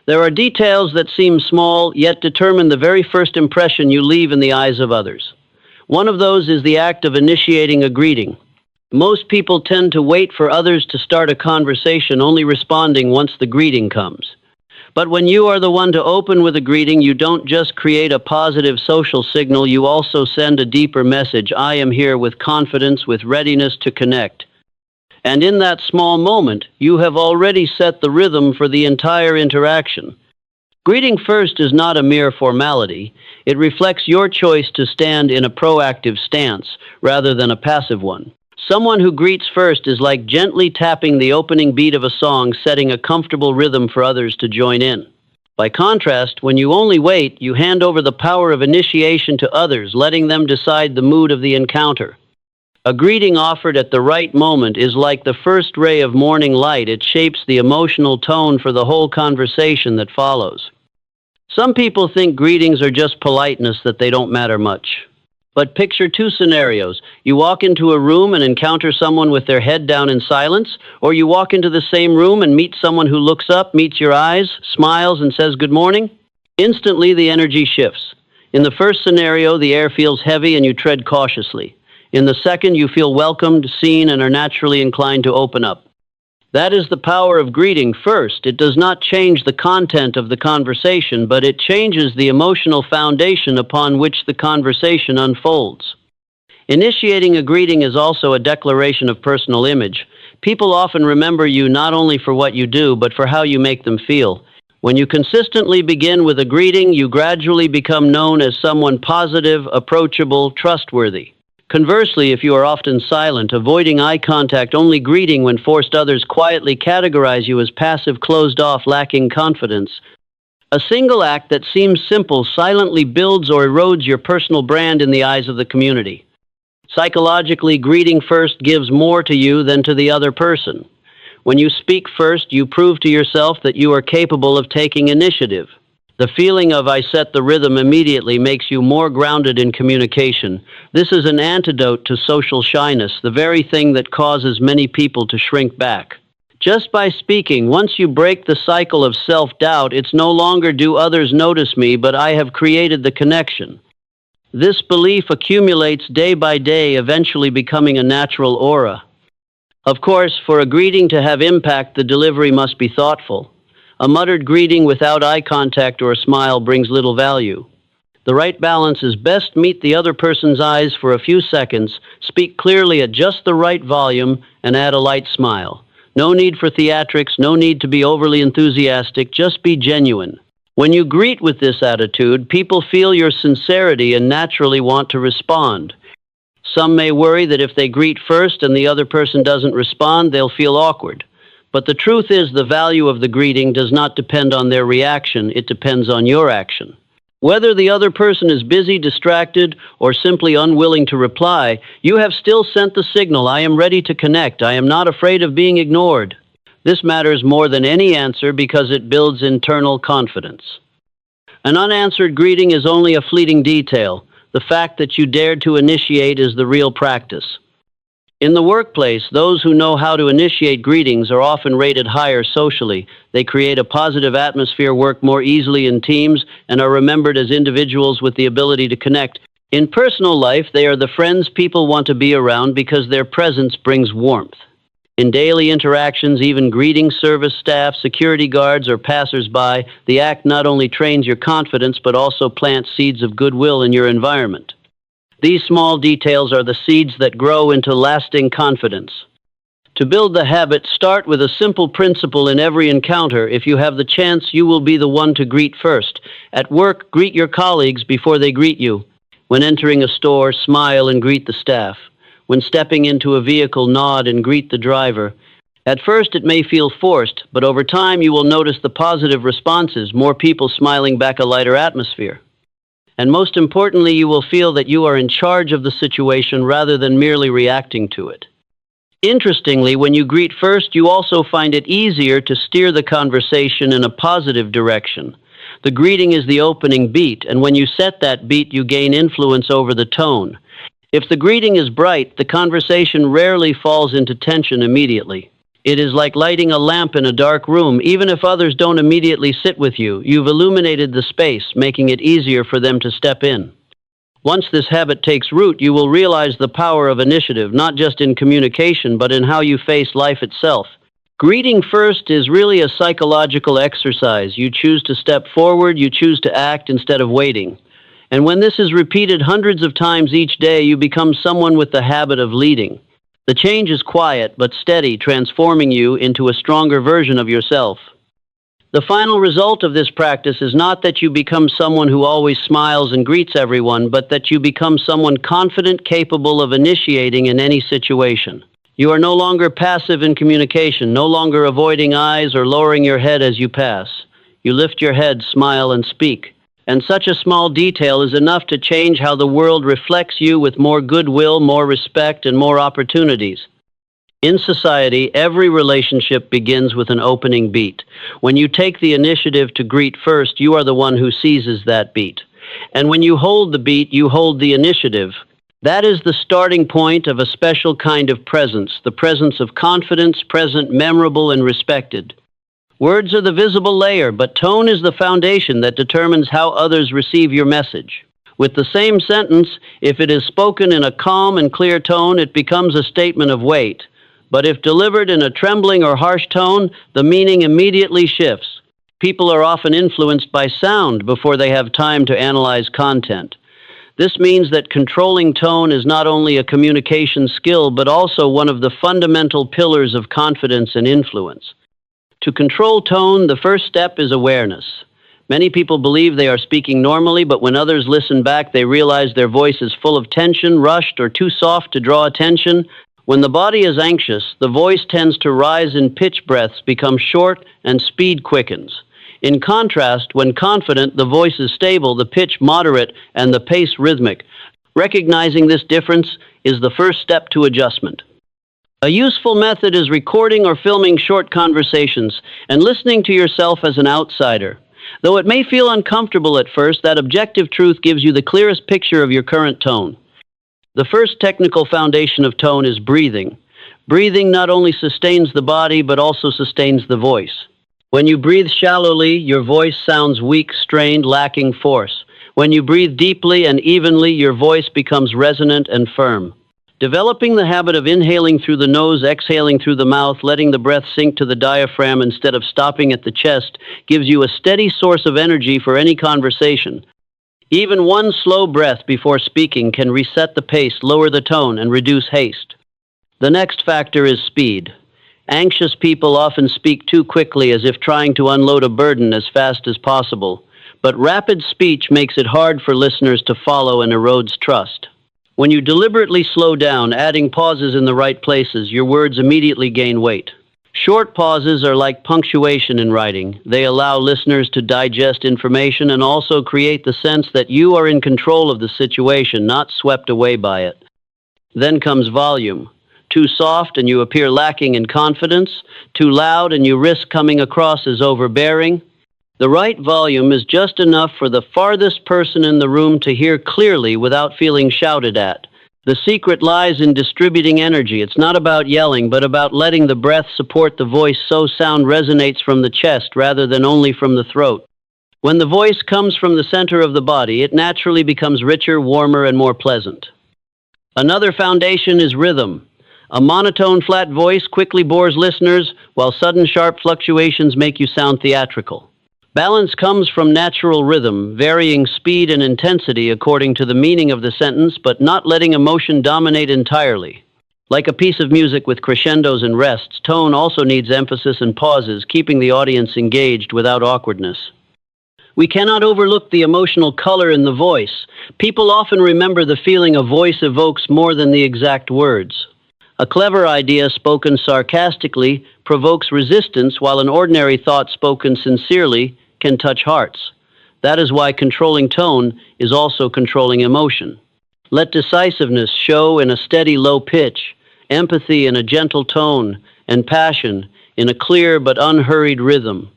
There are details that seem small, yet determine the very first impression you leave in the eyes of others. One of those is the act of initiating a greeting. Most people tend to wait for others to start a conversation, only responding once the greeting comes. But when you are the one to open with a greeting, you don't just create a positive social signal, you also send a deeper message. I am here with confidence, with readiness to connect. And in that small moment, you have already set the rhythm for the entire interaction. Greeting first is not a mere formality. It reflects your choice to stand in a proactive stance rather than a passive one. Someone who greets first is like gently tapping the opening beat of a song, setting a comfortable rhythm for others to join in. By contrast, when you only wait, you hand over the power of initiation to others, letting them decide the mood of the encounter. A greeting offered at the right moment is like the first ray of morning light. It shapes the emotional tone for the whole conversation that follows. Some people think greetings are just politeness, that they don't matter much. But picture two scenarios. You walk into a room and encounter someone with their head down in silence, or you walk into the same room and meet someone who looks up, meets your eyes, smiles, and says good morning. Instantly, the energy shifts. In the first scenario, the air feels heavy and you tread cautiously. In the second, you feel welcomed, seen, and are naturally inclined to open up. That is the power of greeting first. It does not change the content of the conversation, but it changes the emotional foundation upon which the conversation unfolds. Initiating a greeting is also a declaration of personal image. People often remember you not only for what you do, but for how you make them feel. When you consistently begin with a greeting, you gradually become known as someone positive, approachable, trustworthy. Conversely, if you are often silent, avoiding eye contact, only greeting when forced, others quietly categorize you as passive, closed off, lacking confidence. A single act that seems simple silently builds or erodes your personal brand in the eyes of the community. Psychologically, greeting first gives more to you than to the other person. When you speak first, you prove to yourself that you are capable of taking initiative. The feeling of "I set the rhythm" immediately makes you more grounded in communication. This is an antidote to social shyness, the very thing that causes many people to shrink back. Just by speaking, once you break the cycle of self-doubt, it's no longer "do others notice me," but "I have created the connection." This belief accumulates day by day, eventually becoming a natural aura. Of course, for a greeting to have impact, the delivery must be thoughtful. A muttered greeting without eye contact or a smile brings little value. The right balance is best meet the other person's eyes for a few seconds, speak clearly at just the right volume, and add a light smile. No need for theatrics, no need to be overly enthusiastic, just be genuine. When you greet with this attitude, people feel your sincerity and naturally want to respond. Some may worry that if they greet first and the other person doesn't respond, they'll feel awkward. But the truth is, the value of the greeting does not depend on their reaction, it depends on your action. Whether the other person is busy, distracted, or simply unwilling to reply, you have still sent the signal: "I am ready to connect, I am not afraid of being ignored." This matters more than any answer because it builds internal confidence. An unanswered greeting is only a fleeting detail. The fact that you dared to initiate is the real practice. In the workplace, those who know how to initiate greetings are often rated higher socially. They create a positive atmosphere, work more easily in teams, and are remembered as individuals with the ability to connect. In personal life, they are the friends people want to be around because their presence brings warmth. In daily interactions, even greeting service staff, security guards, or passers-by, the act not only trains your confidence but also plants seeds of goodwill in your environment. These small details are the seeds that grow into lasting confidence. To build the habit, start with a simple principle in every encounter. If you have the chance, you will be the one to greet first. At work, greet your colleagues before they greet you. When entering a store, smile and greet the staff. When stepping into a vehicle, nod and greet the driver. At first, it may feel forced, but over time you will notice the positive responses, more people smiling back, a lighter atmosphere. And most importantly, you will feel that you are in charge of the situation rather than merely reacting to it. Interestingly, when you greet first, you also find it easier to steer the conversation in a positive direction. The greeting is the opening beat, and when you set that beat, you gain influence over the tone. If the greeting is bright, the conversation rarely falls into tension immediately. It is like lighting a lamp in a dark room. Even if others don't immediately sit with you, you've illuminated the space, making it easier for them to step in. Once this habit takes root, you will realize the power of initiative, not just in communication, but in how you face life itself. Greeting first is really a psychological exercise. You choose to step forward, you choose to act instead of waiting. And when this is repeated hundreds of times each day, you become someone with the habit of leading. The change is quiet but steady, transforming you into a stronger version of yourself. The final result of this practice is not that you become someone who always smiles and greets everyone, but that you become someone confident, capable of initiating in any situation. You are no longer passive in communication, no longer avoiding eyes or lowering your head as you pass. You lift your head, smile, and speak. And such a small detail is enough to change how the world reflects you with more goodwill, more respect, and more opportunities. In society, every relationship begins with an opening beat. When you take the initiative to greet first, you are the one who seizes that beat. And when you hold the beat, you hold the initiative. That is the starting point of a special kind of presence, the presence of confidence, present, memorable, and respected. Words are the visible layer, but tone is the foundation that determines how others receive your message. With the same sentence, if it is spoken in a calm and clear tone, it becomes a statement of weight. But if delivered in a trembling or harsh tone, the meaning immediately shifts. People are often influenced by sound before they have time to analyze content. This means that controlling tone is not only a communication skill, but also one of the fundamental pillars of confidence and influence. To control tone, the first step is awareness. Many people believe they are speaking normally, but when others listen back, they realize their voice is full of tension, rushed, or too soft to draw attention. When the body is anxious, the voice tends to rise in pitch, breaths become short, and speed quickens. In contrast, when confident, the voice is stable, the pitch moderate, and the pace rhythmic. Recognizing this difference is the first step to adjustment. A useful method is recording or filming short conversations and listening to yourself as an outsider. Though it may feel uncomfortable at first, that objective truth gives you the clearest picture of your current tone. The first technical foundation of tone is breathing. Breathing not only sustains the body, but also sustains the voice. When you breathe shallowly, your voice sounds weak, strained, lacking force. When you breathe deeply and evenly, your voice becomes resonant and firm. Developing the habit of inhaling through the nose, exhaling through the mouth, letting the breath sink to the diaphragm instead of stopping at the chest gives you a steady source of energy for any conversation. Even one slow breath before speaking can reset the pace, lower the tone, and reduce haste. The next factor is speed. Anxious people often speak too quickly, as if trying to unload a burden as fast as possible. But rapid speech makes it hard for listeners to follow and erodes trust. When you deliberately slow down, adding pauses in the right places, your words immediately gain weight. Short pauses are like punctuation in writing. They allow listeners to digest information and also create the sense that you are in control of the situation, not swept away by it. Then comes volume. Too soft and you appear lacking in confidence. Too loud and you risk coming across as overbearing. The right volume is just enough for the farthest person in the room to hear clearly without feeling shouted at. The secret lies in distributing energy. It's not about yelling, but about letting the breath support the voice so sound resonates from the chest rather than only from the throat. When the voice comes from the center of the body, it naturally becomes richer, warmer, and more pleasant. Another foundation is rhythm. A monotone, flat voice quickly bores listeners, while sudden, sharp fluctuations make you sound theatrical. Balance comes from natural rhythm, varying speed and intensity according to the meaning of the sentence, but not letting emotion dominate entirely. Like a piece of music with crescendos and rests, tone also needs emphasis and pauses, keeping the audience engaged without awkwardness. We cannot overlook the emotional color in the voice. People often remember the feeling a voice evokes more than the exact words. A clever idea spoken sarcastically provokes resistance, while an ordinary thought spoken sincerely can touch hearts. That is why controlling tone is also controlling emotion. Let decisiveness show in a steady low pitch, empathy in a gentle tone, and passion in a clear but unhurried rhythm.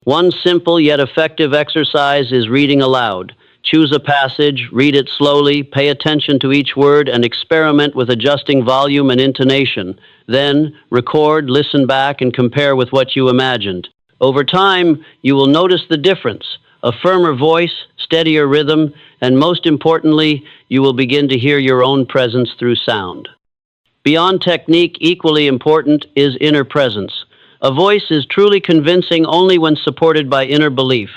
One simple yet effective exercise is reading aloud. Choose a passage, read it slowly, pay attention to each word, and experiment with adjusting volume and intonation. Then, record, listen back, and compare with what you imagined. Over time, you will notice the difference: a firmer voice, steadier rhythm, and most importantly, you will begin to hear your own presence through sound. Beyond technique, equally important is inner presence. A voice is truly convincing only when supported by inner belief.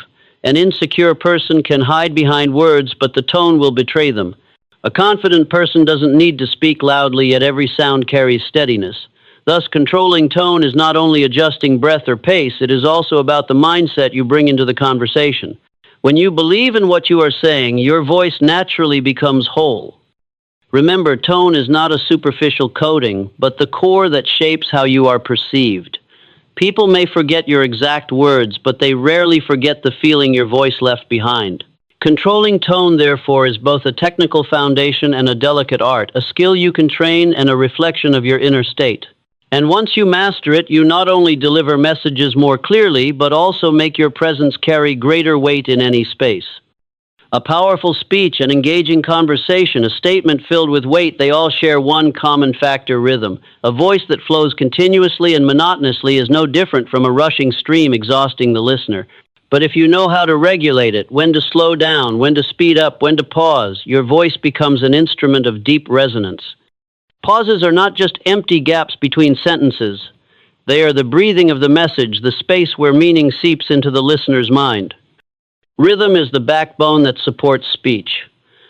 An insecure person can hide behind words, but the tone will betray them. A confident person doesn't need to speak loudly, yet every sound carries steadiness. Thus, controlling tone is not only adjusting breath or pace, it is also about the mindset you bring into the conversation. When you believe in what you are saying, your voice naturally becomes whole. Remember, tone is not a superficial coating, but the core that shapes how you are perceived. People may forget your exact words, but they rarely forget the feeling your voice left behind. Controlling tone, therefore, is both a technical foundation and a delicate art, a skill you can train and a reflection of your inner state. And once you master it, you not only deliver messages more clearly, but also make your presence carry greater weight in any space. A powerful speech, an engaging conversation, a statement filled with weight, they all share one common factor: rhythm. A voice that flows continuously and monotonously is no different from a rushing stream exhausting the listener. But if you know how to regulate it, when to slow down, when to speed up, when to pause, your voice becomes an instrument of deep resonance. Pauses are not just empty gaps between sentences. They are the breathing of the message, the space where meaning seeps into the listener's mind. Rhythm is the backbone that supports speech.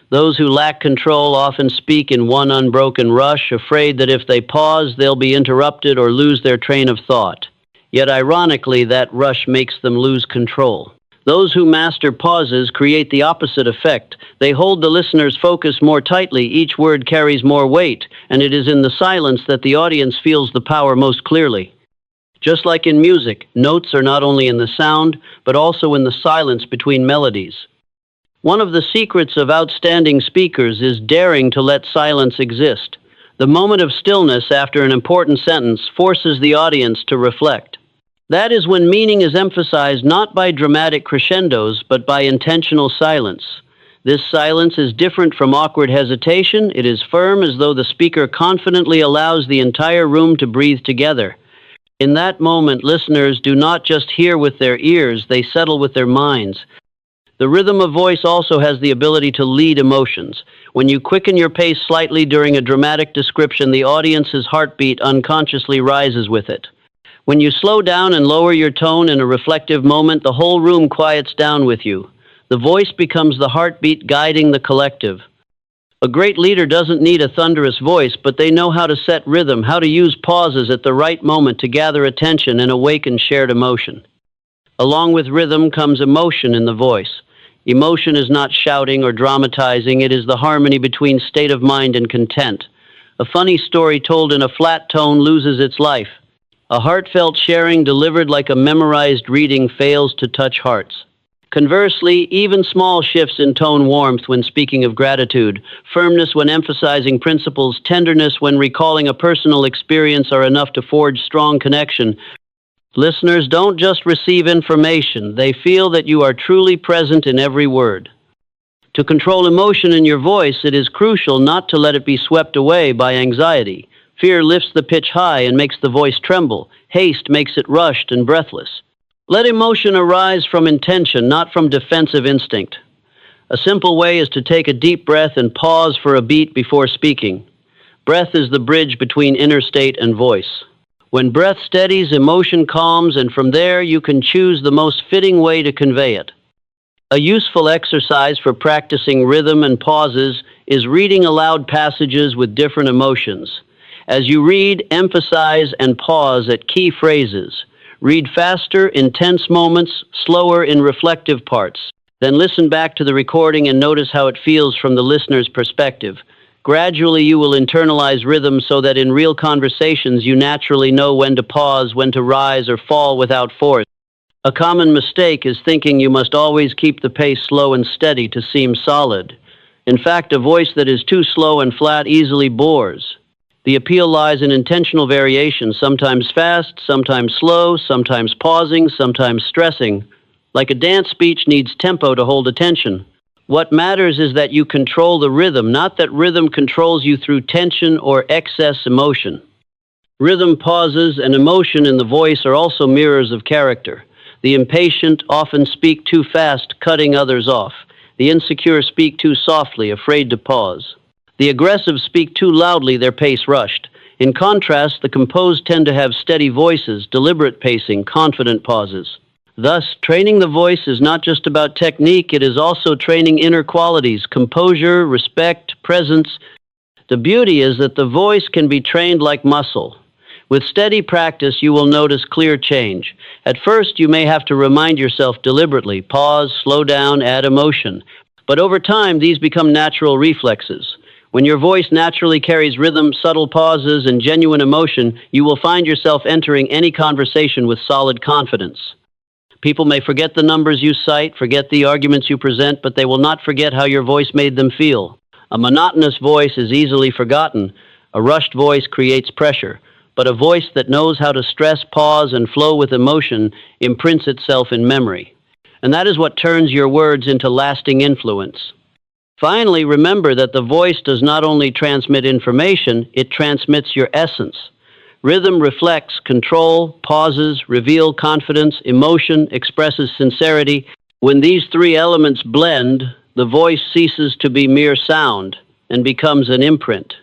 Those who lack control often speak in one unbroken rush, afraid that if they pause, they'll be interrupted or lose their train of thought. Yet ironically, that rush makes them lose control. Those who master pauses create the opposite effect. They hold the listener's focus more tightly, each word carries more weight, and it is in the silence that the audience feels the power most clearly. Just like in music, notes are not only in the sound, but also in the silence between melodies. One of the secrets of outstanding speakers is daring to let silence exist. The moment of stillness after an important sentence forces the audience to reflect. That is when meaning is emphasized not by dramatic crescendos, but by intentional silence. This silence is different from awkward hesitation. It is firm, as though the speaker confidently allows the entire room to breathe together. In that moment, listeners do not just hear with their ears, they settle with their minds. The rhythm of voice also has the ability to lead emotions. When you quicken your pace slightly during a dramatic description, the audience's heartbeat unconsciously rises with it. When you slow down and lower your tone in a reflective moment, the whole room quiets down with you. The voice becomes the heartbeat guiding the collective. A great leader doesn't need a thunderous voice, but they know how to set rhythm, how to use pauses at the right moment to gather attention and awaken shared emotion. Along with rhythm comes emotion in the voice. Emotion is not shouting or dramatizing, it is the harmony between state of mind and content. A funny story told in a flat tone loses its life. A heartfelt sharing delivered like a memorized reading fails to touch hearts. Conversely, even small shifts in tone, warmth when speaking of gratitude, firmness when emphasizing principles, tenderness when recalling a personal experience are enough to forge strong connection. Listeners don't just receive information, they feel that you are truly present in every word. To control emotion in your voice, it is crucial not to let it be swept away by anxiety. Fear lifts the pitch high and makes the voice tremble. Haste makes it rushed and breathless. Let emotion arise from intention, not from defensive instinct. A simple way is to take a deep breath and pause for a beat before speaking. Breath is the bridge between inner state and voice. When breath steadies, emotion calms, and from there you can choose the most fitting way to convey it. A useful exercise for practicing rhythm and pauses is reading aloud passages with different emotions. As you read, emphasize and pause at key phrases. Read faster in tense moments, slower in reflective parts. Then listen back to the recording and notice how it feels from the listener's perspective. Gradually, you will internalize rhythm so that in real conversations you naturally know when to pause, when to rise or fall without force. A common mistake is thinking you must always keep the pace slow and steady to seem solid. In fact, a voice that is too slow and flat easily bores. The appeal lies in intentional variation, sometimes fast, sometimes slow, sometimes pausing, sometimes stressing. Like a dance, speech needs tempo to hold attention. What matters is that you control the rhythm, not that rhythm controls you through tension or excess emotion. Rhythm, pauses, and emotion in the voice are also mirrors of character. The impatient often speak too fast, cutting others off. The insecure speak too softly, afraid to pause. The aggressive speak too loudly, their pace rushed. In contrast, the composed tend to have steady voices, deliberate pacing, confident pauses. Thus, training the voice is not just about technique, it is also training inner qualities, composure, respect, presence. The beauty is that the voice can be trained like muscle. With steady practice, you will notice clear change. At first, you may have to remind yourself deliberately, pause, slow down, add emotion. But over time, these become natural reflexes. When your voice naturally carries rhythm, subtle pauses, and genuine emotion, you will find yourself entering any conversation with solid confidence. People may forget the numbers you cite, forget the arguments you present, but they will not forget how your voice made them feel. A monotonous voice is easily forgotten. A rushed voice creates pressure. But a voice that knows how to stress, pause, and flow with emotion imprints itself in memory. And that is what turns your words into lasting influence. Finally, remember that the voice does not only transmit information, it transmits your essence. Rhythm reflects control, pauses, reveal confidence, emotion, expresses sincerity. When these three elements blend, the voice ceases to be mere sound and becomes an imprint.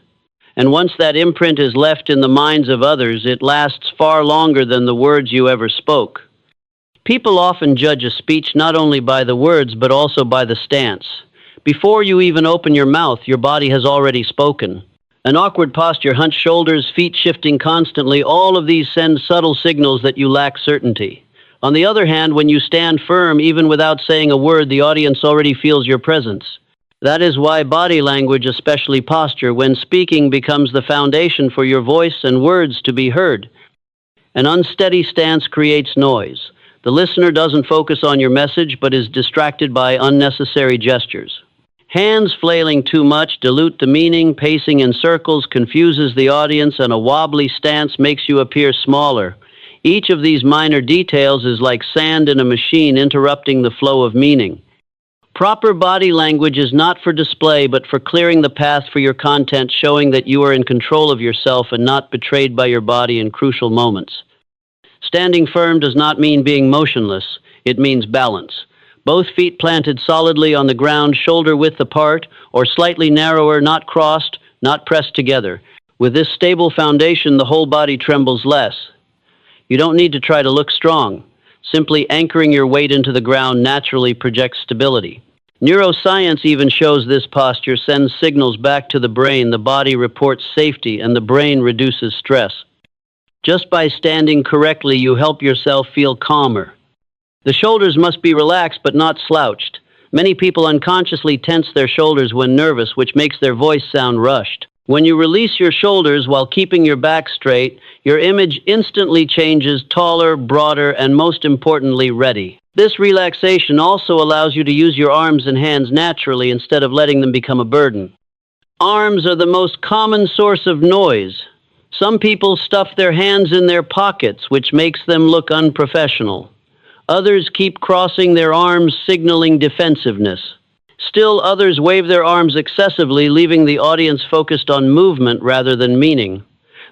And once that imprint is left in the minds of others, it lasts far longer than the words you ever spoke. People often judge a speech not only by the words, but also by the stance. Before you even open your mouth, your body has already spoken. An awkward posture, hunched shoulders, feet shifting constantly, all of these send subtle signals that you lack certainty. On the other hand, when you stand firm, even without saying a word, the audience already feels your presence. That is why body language, especially posture, when speaking, becomes the foundation for your voice and words to be heard. An unsteady stance creates noise. The listener doesn't focus on your message, but is distracted by unnecessary gestures. Hands flailing too much dilute the meaning, pacing in circles confuses the audience, and a wobbly stance makes you appear smaller. Each of these minor details is like sand in a machine interrupting the flow of meaning. Proper body language is not for display, but for clearing the path for your content, showing that you are in control of yourself and not betrayed by your body in crucial moments. Standing firm does not mean being motionless. It means balance. Both feet planted solidly on the ground, shoulder width apart, or slightly narrower, not crossed, not pressed together. With this stable foundation, the whole body trembles less. You don't need to try to look strong. Simply anchoring your weight into the ground naturally projects stability. Neuroscience even shows this posture sends signals back to the brain. The body reports safety, and the brain reduces stress. Just by standing correctly, you help yourself feel calmer. The shoulders must be relaxed but not slouched. Many people unconsciously tense their shoulders when nervous, which makes their voice sound rushed. When you release your shoulders while keeping your back straight, your image instantly changes, taller, broader, and most importantly, ready. This relaxation also allows you to use your arms and hands naturally instead of letting them become a burden. Arms are the most common source of noise. Some people stuff their hands in their pockets, which makes them look unprofessional. Others keep crossing their arms, signaling defensiveness. Still, others wave their arms excessively, leaving the audience focused on movement rather than meaning.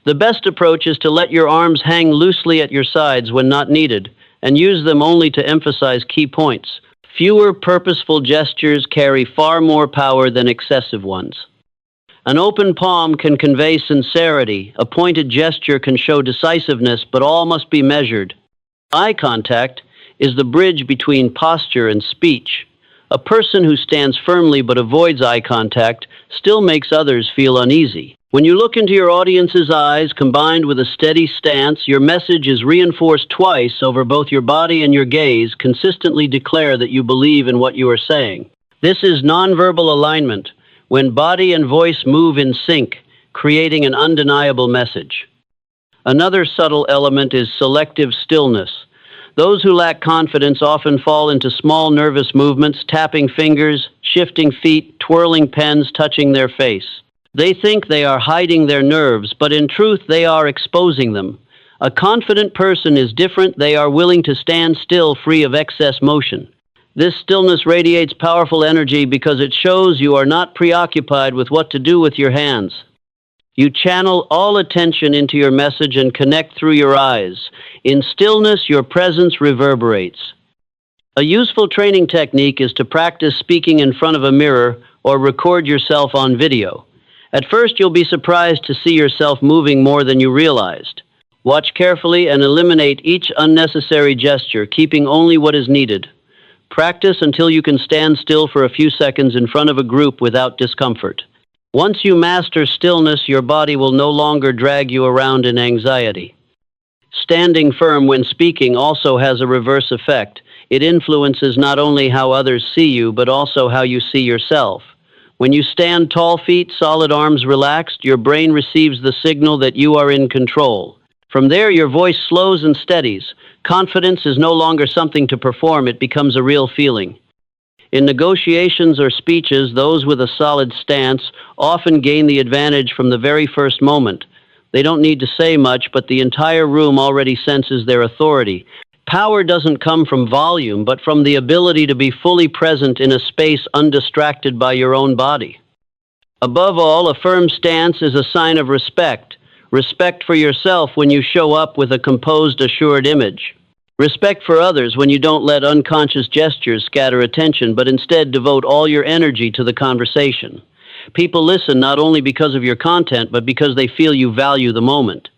The best approach is to let your arms hang loosely at your sides when not needed, and use them only to emphasize key points. Fewer purposeful gestures carry far more power than excessive ones. An open palm can convey sincerity. A pointed gesture can show decisiveness, but all must be measured. Eye contact is the bridge between posture and speech. A person who stands firmly but avoids eye contact still makes others feel uneasy. When you look into your audience's eyes, combined with a steady stance, your message is reinforced twice over both your body and your gaze. Consistently declare that you believe in what you are saying. This is nonverbal alignment, when body and voice move in sync, creating an undeniable message. Another subtle element is selective stillness. Those who lack confidence often fall into small nervous movements, tapping fingers, shifting feet, twirling pens, touching their face. They think they are hiding their nerves, but in truth they are exposing them. A confident person is different. They are willing to stand still, free of excess motion. This stillness radiates powerful energy because it shows you are not preoccupied with what to do with your hands. You channel all attention into your message and connect through your eyes. In stillness, your presence reverberates. A useful training technique is to practice speaking in front of a mirror or record yourself on video. At first, you'll be surprised to see yourself moving more than you realized. Watch carefully and eliminate each unnecessary gesture, keeping only what is needed. Practice until you can stand still for a few seconds in front of a group without discomfort. Once you master stillness, your body will no longer drag you around in anxiety. Standing firm when speaking also has a reverse effect. It influences not only how others see you, but also how you see yourself. When you stand tall, feet, solid, arms relaxed, your brain receives the signal that you are in control. From there, your voice slows and steadies. Confidence is no longer something to perform, it becomes a real feeling. In negotiations or speeches, those with a solid stance often gain the advantage from the very first moment. They don't need to say much, but the entire room already senses their authority. Power doesn't come from volume, but from the ability to be fully present in a space undistracted by your own body. Above all, a firm stance is a sign of respect. Respect for yourself when you show up with a composed, assured image. Respect for others when you don't let unconscious gestures scatter attention, but instead devote all your energy to the conversation. People listen not only because of your content, but because they feel you value the moment.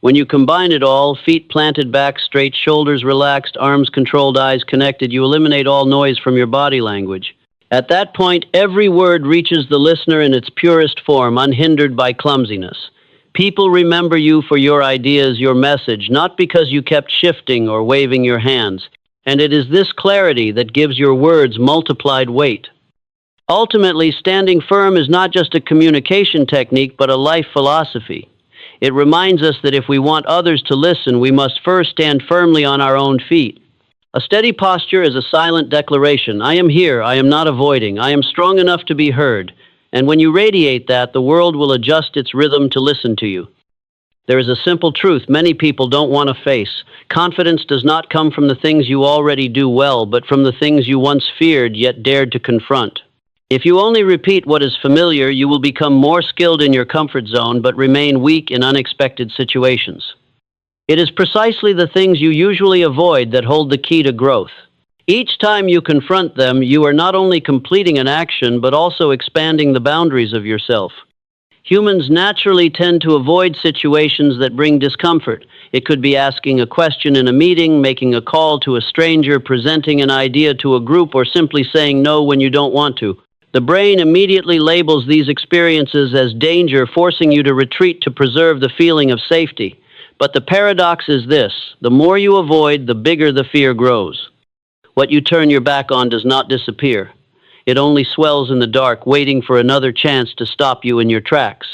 When you combine it all, feet planted back straight, shoulders relaxed, arms controlled, eyes connected, you eliminate all noise from your body language. At that point, every word reaches the listener in its purest form, unhindered by clumsiness. People remember you for your ideas, your message, not because you kept shifting or waving your hands. And it is this clarity that gives your words multiplied weight. Ultimately, standing firm is not just a communication technique, but a life philosophy. It reminds us that if we want others to listen, we must first stand firmly on our own feet. A steady posture is a silent declaration. I am here, I am not avoiding, I am strong enough to be heard. And when you radiate that, the world will adjust its rhythm to listen to you. There is a simple truth many people don't want to face. Confidence does not come from the things you already do well, but from the things you once feared yet dared to confront. If you only repeat what is familiar, you will become more skilled in your comfort zone, but remain weak in unexpected situations. It is precisely the things you usually avoid that hold the key to growth. Each time you confront them, you are not only completing an action, but also expanding the boundaries of yourself. Humans naturally tend to avoid situations that bring discomfort. It could be asking a question in a meeting, making a call to a stranger, presenting an idea to a group, or simply saying no when you don't want to. The brain immediately labels these experiences as danger, forcing you to retreat to preserve the feeling of safety. But the paradox is this: the more you avoid, the bigger the fear grows. What you turn your back on does not disappear. It only swells in the dark, waiting for another chance to stop you in your tracks.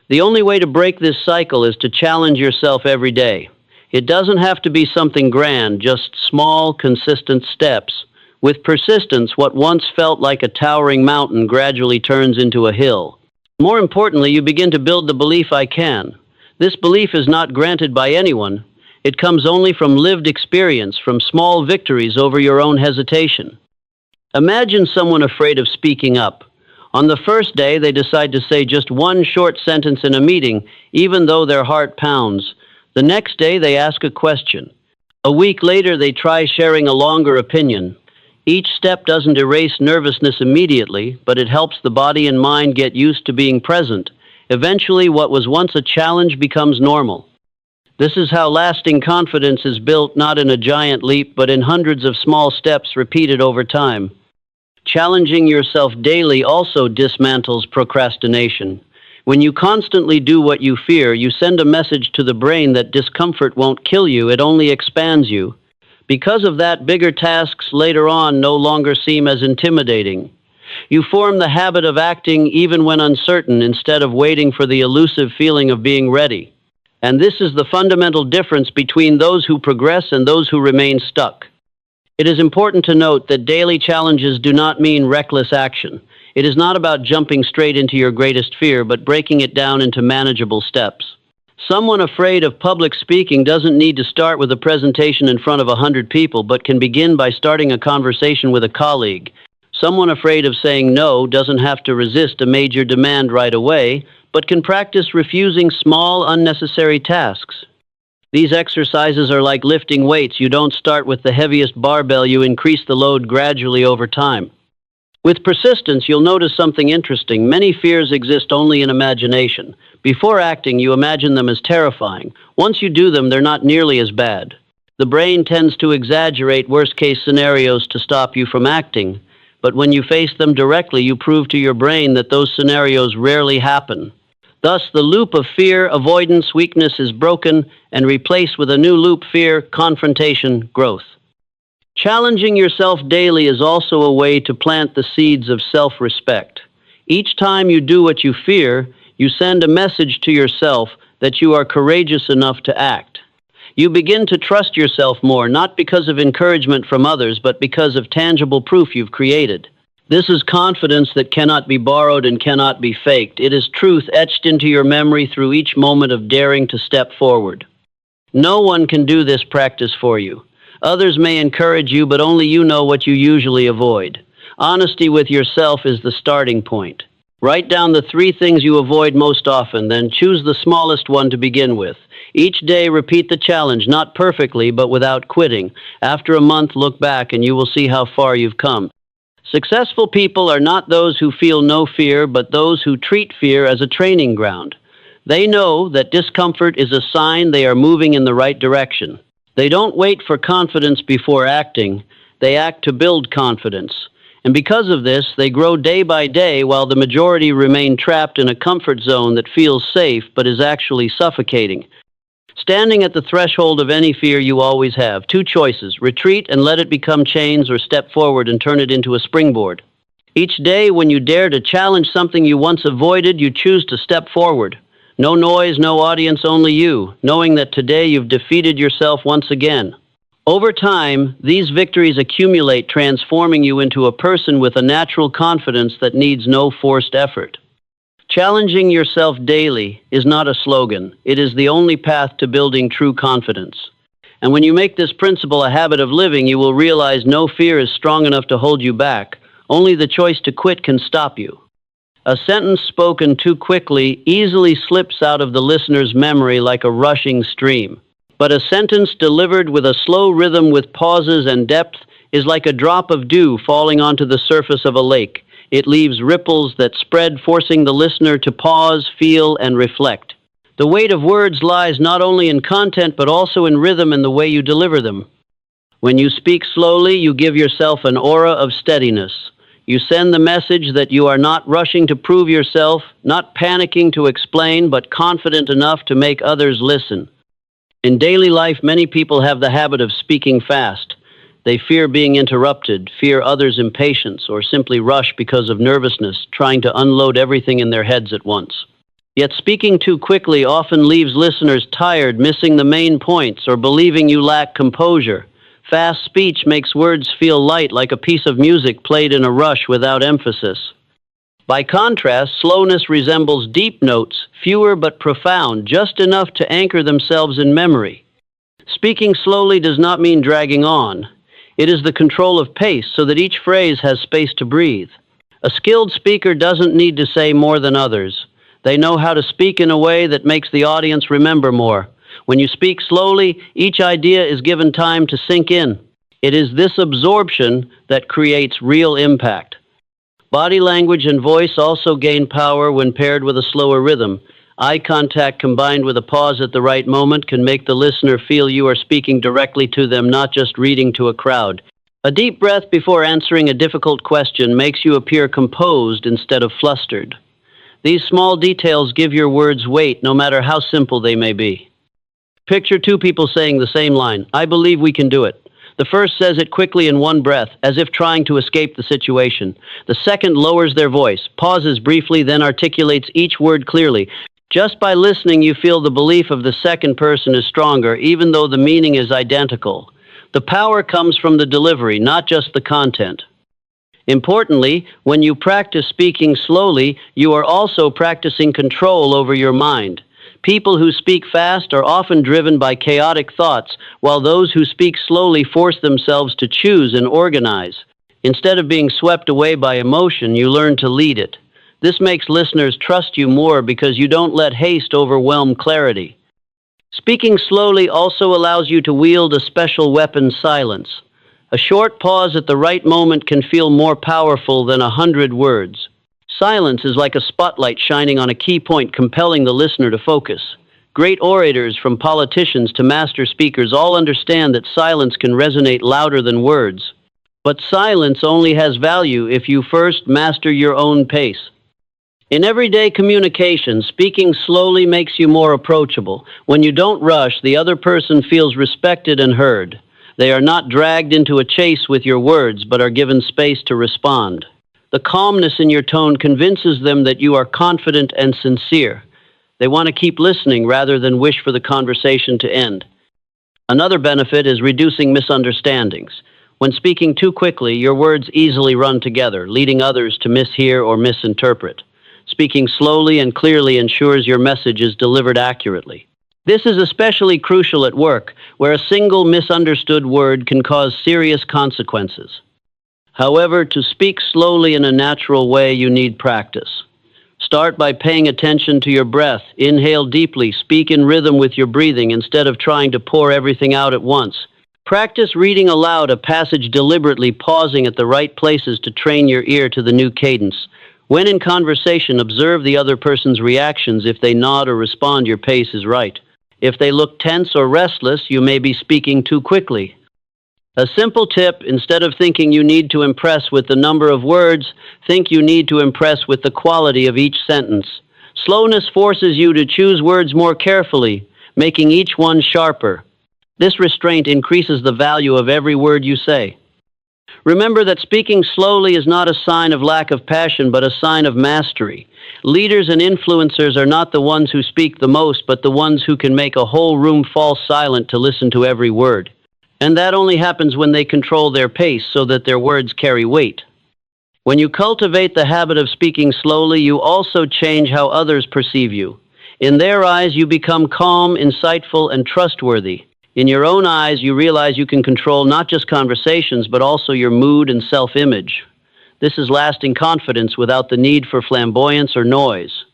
The only way to break this cycle is to challenge yourself every day. It doesn't have to be something grand, just small, consistent steps. With persistence, what once felt like a towering mountain gradually turns into a hill. More importantly, you begin to build the belief I can. This belief is not granted by anyone. It comes only from lived experience, from small victories over your own hesitation. Imagine someone afraid of speaking up. On the first day, they decide to say just one short sentence in a meeting, even though their heart pounds. The next day, they ask a question. A week later, they try sharing a longer opinion. Each step doesn't erase nervousness immediately, but it helps the body and mind get used to being present. Eventually, what was once a challenge becomes normal. This is how lasting confidence is built, not in a giant leap, but in hundreds of small steps repeated over time. Challenging yourself daily also dismantles procrastination. When you constantly do what you fear, you send a message to the brain that discomfort won't kill you, it only expands you. Because of that, bigger tasks later on no longer seem as intimidating. You form the habit of acting even when uncertain, instead of waiting for the elusive feeling of being ready. And this is the fundamental difference between those who progress and those who remain stuck. It is important to note that daily challenges do not mean reckless action. It is not about jumping straight into your greatest fear, but breaking it down into manageable steps. Someone afraid of public speaking doesn't need to start with a presentation in front of 100 people, but can begin by starting a conversation with a colleague. Someone afraid of saying no doesn't have to resist a major demand right away, but can practice refusing small, unnecessary tasks. These exercises are like lifting weights. You don't start with the heaviest barbell, you increase the load gradually over time. With persistence, you'll notice something interesting. Many fears exist only in imagination, Before acting, you imagine them as terrifying. Once you do them, they're not nearly as bad. The brain tends to exaggerate worst-case scenarios to stop you from acting, but when you face them directly, you prove to your brain that those scenarios rarely happen. Thus, the loop of fear, avoidance, weakness is broken and replaced with a new loop: fear, confrontation, growth. Challenging yourself daily is also a way to plant the seeds of self-respect. Each time you do what you fear, you send a message to yourself that you are courageous enough to act. You begin to trust yourself more, not because of encouragement from others, but because of tangible proof you've created. This is confidence that cannot be borrowed and cannot be faked. It is truth etched into your memory through each moment of daring to step forward. No one can do this practice for you. Others may encourage you, but only you know what you usually avoid. Honesty with yourself is the starting point. Write down the 3 things you avoid most often, then choose the smallest one to begin with. Each day, repeat the challenge, not perfectly, but without quitting. After a month, look back and you will see how far you've come. Successful people are not those who feel no fear, but those who treat fear as a training ground. They know that discomfort is a sign they are moving in the right direction. They don't wait for confidence before acting. They act to build confidence. And because of this, they grow day by day while the majority remain trapped in a comfort zone that feels safe but is actually suffocating. Standing at the threshold of any fear, you always have 2 choices: retreat and let it become chains, or step forward and turn it into a springboard. Each day, when you dare to challenge something you once avoided, you choose to step forward. No noise, no audience, only you, knowing that today you've defeated yourself once again. Over time, these victories accumulate, transforming you into a person with a natural confidence that needs no forced effort. Challenging yourself daily is not a slogan. It is the only path to building true confidence. And when you make this principle a habit of living, you will realize no fear is strong enough to hold you back. Only the choice to quit can stop you. A sentence spoken too quickly easily slips out of the listener's memory like a rushing stream. But a sentence delivered with a slow rhythm, with pauses and depth, is like a drop of dew falling onto the surface of a lake. It leaves ripples that spread, forcing the listener to pause, feel, and reflect. The weight of words lies not only in content, but also in rhythm and the way you deliver them. When you speak slowly, you give yourself an aura of steadiness. You send the message that you are not rushing to prove yourself, not panicking to explain, but confident enough to make others listen. In daily life, many people have the habit of speaking fast. They fear being interrupted, fear others' impatience, or simply rush because of nervousness, trying to unload everything in their heads at once. Yet speaking too quickly often leaves listeners tired, missing the main points, or believing you lack composure. Fast speech makes words feel light, like a piece of music played in a rush without emphasis. By contrast, slowness resembles deep notes, fewer but profound, just enough to anchor themselves in memory. Speaking slowly does not mean dragging on. It is the control of pace, so that each phrase has space to breathe. A skilled speaker doesn't need to say more than others. They know how to speak in a way that makes the audience remember more. When you speak slowly, each idea is given time to sink in. It is this absorption that creates real impact. Body language and voice also gain power when paired with a slower rhythm. Eye contact combined with a pause at the right moment can make the listener feel you are speaking directly to them, not just reading to a crowd. A deep breath before answering a difficult question makes you appear composed instead of flustered. These small details give your words weight, no matter how simple they may be. Picture 2 people saying the same line: "I believe we can do it." The first says it quickly in one breath, as if trying to escape the situation. The second lowers their voice, pauses briefly, then articulates each word clearly. Just by listening, you feel the belief of the second person is stronger, even though the meaning is identical. The power comes from the delivery, not just the content. Importantly, when you practice speaking slowly, you are also practicing control over your mind. People who speak fast are often driven by chaotic thoughts, while those who speak slowly force themselves to choose and organize. Instead of being swept away by emotion, you learn to lead it. This makes listeners trust you more because you don't let haste overwhelm clarity. Speaking slowly also allows you to wield a special weapon: silence. A short pause at the right moment can feel more powerful than 100 words. Silence is like a spotlight shining on a key point, compelling the listener to focus. Great orators, from politicians to master speakers, all understand that silence can resonate louder than words. But silence only has value if you first master your own pace. In everyday communication, speaking slowly makes you more approachable. When you don't rush, the other person feels respected and heard. They are not dragged into a chase with your words, but are given space to respond. The calmness in your tone convinces them that you are confident and sincere. They want to keep listening rather than wish for the conversation to end. Another benefit is reducing misunderstandings. When speaking too quickly, your words easily run together, leading others to mishear or misinterpret. Speaking slowly and clearly ensures your message is delivered accurately. This is especially crucial at work, where a single misunderstood word can cause serious consequences. However, to speak slowly in a natural way, you need practice. Start by paying attention to your breath. Inhale deeply, speak in rhythm with your breathing instead of trying to pour everything out at once. Practice reading aloud a passage deliberately, pausing at the right places to train your ear to the new cadence. When in conversation, observe the other person's reactions. If they nod or respond, your pace is right. If they look tense or restless, you may be speaking too quickly. A simple tip: instead of thinking you need to impress with the number of words, think you need to impress with the quality of each sentence. Slowness forces you to choose words more carefully, making each one sharper. This restraint increases the value of every word you say. Remember that speaking slowly is not a sign of lack of passion, but a sign of mastery. Leaders and influencers are not the ones who speak the most, but the ones who can make a whole room fall silent to listen to every word. And that only happens when they control their pace so that their words carry weight. When you cultivate the habit of speaking slowly, you also change how others perceive you. In their eyes, you become calm, insightful, and trustworthy. In your own eyes, you realize you can control not just conversations, but also your mood and self-image. This is lasting confidence without the need for flamboyance or noise.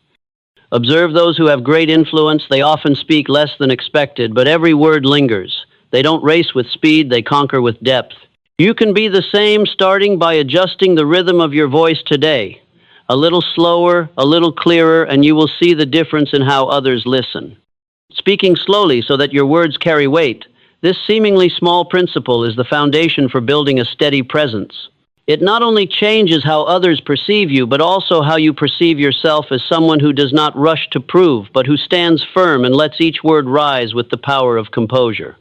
Observe those who have great influence. They often speak less than expected, but every word lingers. They don't race with speed, they conquer with depth. You can be the same, starting by adjusting the rhythm of your voice today. A little slower, a little clearer, and you will see the difference in how others listen. Speaking slowly so that your words carry weight, this seemingly small principle is the foundation for building a steady presence. It not only changes how others perceive you, but also how you perceive yourself as someone who does not rush to prove, but who stands firm and lets each word rise with the power of composure.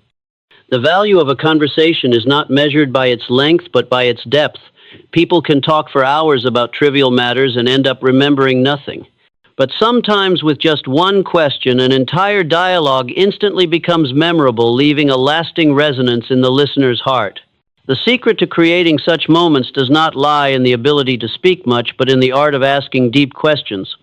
The value of a conversation is not measured by its length, but by its depth. People can talk for hours about trivial matters and end up remembering nothing. But sometimes with just one question, an entire dialogue instantly becomes memorable, leaving a lasting resonance in the listener's heart. The secret to creating such moments does not lie in the ability to speak much, but in the art of asking deep questions.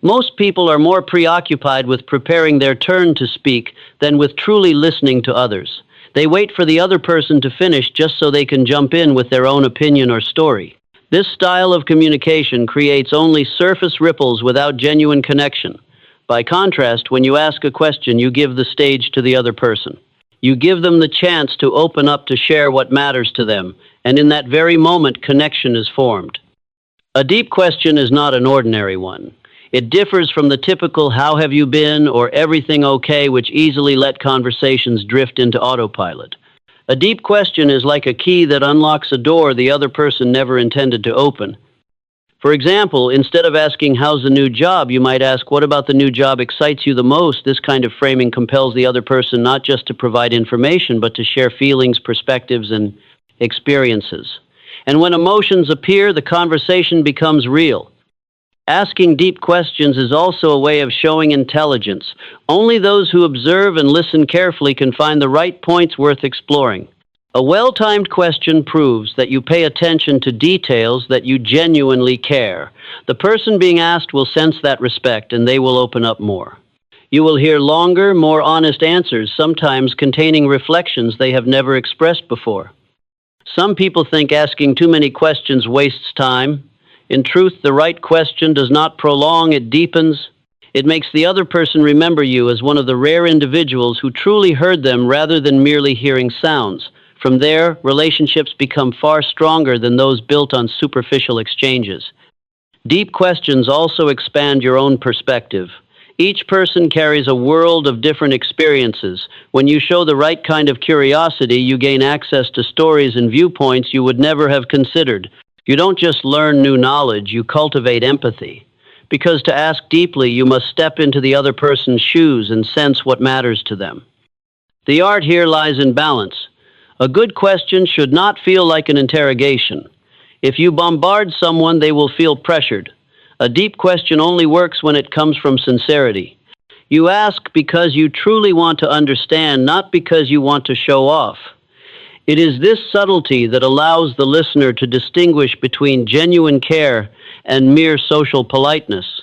Most people are more preoccupied with preparing their turn to speak than with truly listening to others. They wait for the other person to finish just so they can jump in with their own opinion or story. This style of communication creates only surface ripples without genuine connection. By contrast, when you ask a question, you give the stage to the other person. You give them the chance to open up, to share what matters to them, and in that very moment, connection is formed. A deep question is not an ordinary one. It differs from the typical "how have you been" or "everything okay," which easily let conversations drift into autopilot. A deep question is like a key that unlocks a door the other person never intended to open. For example, instead of asking "how's the new job," you might ask "what about the new job excites you the most?" This kind of framing compels the other person not just to provide information, but to share feelings, perspectives, and experiences. And when emotions appear, the conversation becomes real. Asking deep questions is also a way of showing intelligence. Only those who observe and listen carefully can find the right points worth exploring. A well-timed question proves that you pay attention to details, that you genuinely care. The person being asked will sense that respect, and they will open up more. You will hear longer, more honest answers, sometimes containing reflections they have never expressed before. Some people think asking too many questions wastes time. In truth, the right question does not prolong, it deepens. It makes the other person remember you as one of the rare individuals who truly heard them rather than merely hearing sounds. From there, relationships become far stronger than those built on superficial exchanges. Deep questions also expand your own perspective. Each person carries a world of different experiences. When you show the right kind of curiosity, you gain access to stories and viewpoints you would never have considered. You don't just learn new knowledge, you cultivate empathy. Because to ask deeply, you must step into the other person's shoes and sense what matters to them. The art here lies in balance. A good question should not feel like an interrogation. If you bombard someone, they will feel pressured. A deep question only works when it comes from sincerity. You ask because you truly want to understand, not because you want to show off. It is this subtlety that allows the listener to distinguish between genuine care and mere social politeness.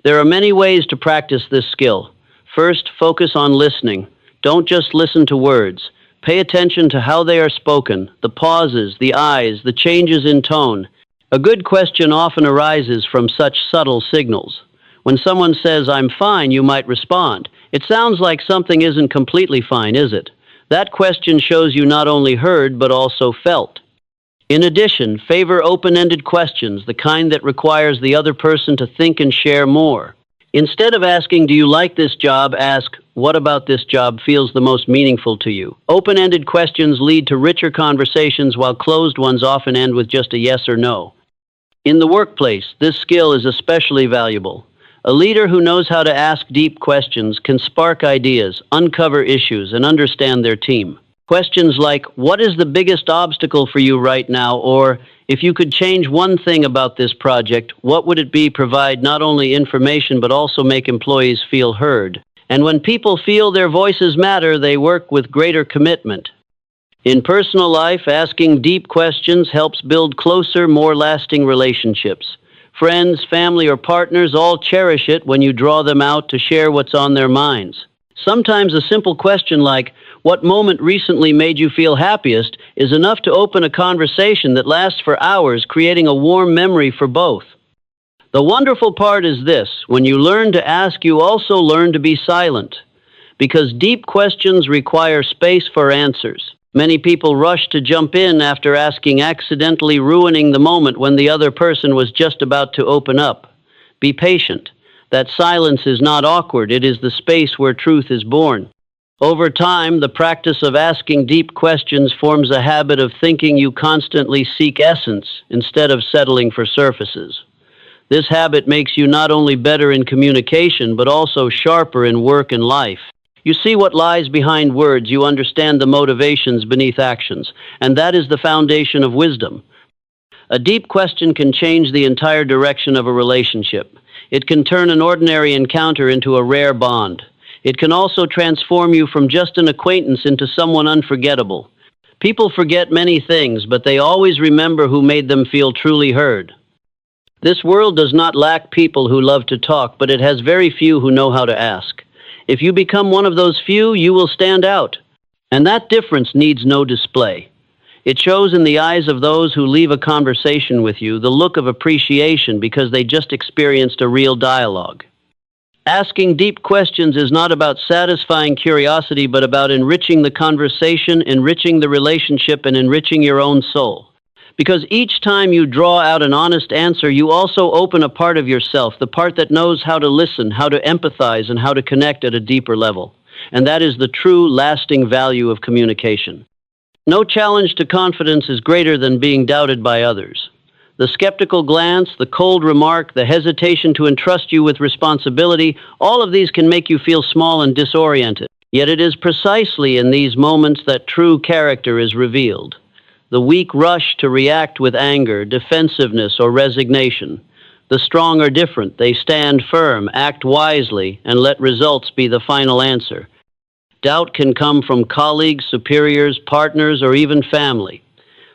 There are many ways to practice this skill. First, focus on listening. Don't just listen to words. Pay attention to how they are spoken, the pauses, the eyes, the changes in tone. A good question often arises from such subtle signals. When someone says, "I'm fine," you might respond, "It sounds like something isn't completely fine, is it?" That question shows you not only heard, but also felt. In addition, favor open-ended questions, the kind that requires the other person to think and share more. Instead of asking, "Do you like this job?" ask, "What about this job feels the most meaningful to you?" Open-ended questions lead to richer conversations, while closed ones often end with just a yes or no. In the workplace, this skill is especially valuable. A leader who knows how to ask deep questions can spark ideas, uncover issues, and understand their team. Questions like, "What is the biggest obstacle for you right now?" or "If you could change one thing about this project, what would it be?" provide not only information but also make employees feel heard. And when people feel their voices matter, they work with greater commitment. In personal life, asking deep questions helps build closer, more lasting relationships. Friends, family, or partners all cherish it when you draw them out to share what's on their minds. Sometimes a simple question like, "What moment recently made you feel happiest?" is enough to open a conversation that lasts for hours, creating a warm memory for both. The wonderful part is this: when you learn to ask, you also learn to be silent. Because deep questions require space for answers. Many people rush to jump in after asking, accidentally ruining the moment when the other person was just about to open up. Be patient. That silence is not awkward, it is the space where truth is born. Over time, the practice of asking deep questions forms a habit of thinking. You constantly seek essence instead of settling for surfaces. This habit makes you not only better in communication, but also sharper in work and life. You see what lies behind words, you understand the motivations beneath actions, and that is the foundation of wisdom. A deep question can change the entire direction of a relationship. It can turn an ordinary encounter into a rare bond. It can also transform you from just an acquaintance into someone unforgettable. People forget many things, but they always remember who made them feel truly heard. This world does not lack people who love to talk, but it has very few who know how to ask. If you become one of those few, you will stand out. And that difference needs no display. It shows in the eyes of those who leave a conversation with you, the look of appreciation because they just experienced a real dialogue. Asking deep questions is not about satisfying curiosity, but about enriching the conversation, enriching the relationship, and enriching your own soul. Because each time you draw out an honest answer, you also open a part of yourself, the part that knows how to listen, how to empathize, and how to connect at a deeper level. And that is the true, lasting value of communication. No challenge to confidence is greater than being doubted by others. The skeptical glance, the cold remark, the hesitation to entrust you with responsibility, all of these can make you feel small and disoriented. Yet it is precisely in these moments that true character is revealed. The weak rush to react with anger, defensiveness, or resignation. The strong are different. They stand firm, act wisely, and let results be the final answer. Doubt can come from colleagues, superiors, partners, or even family.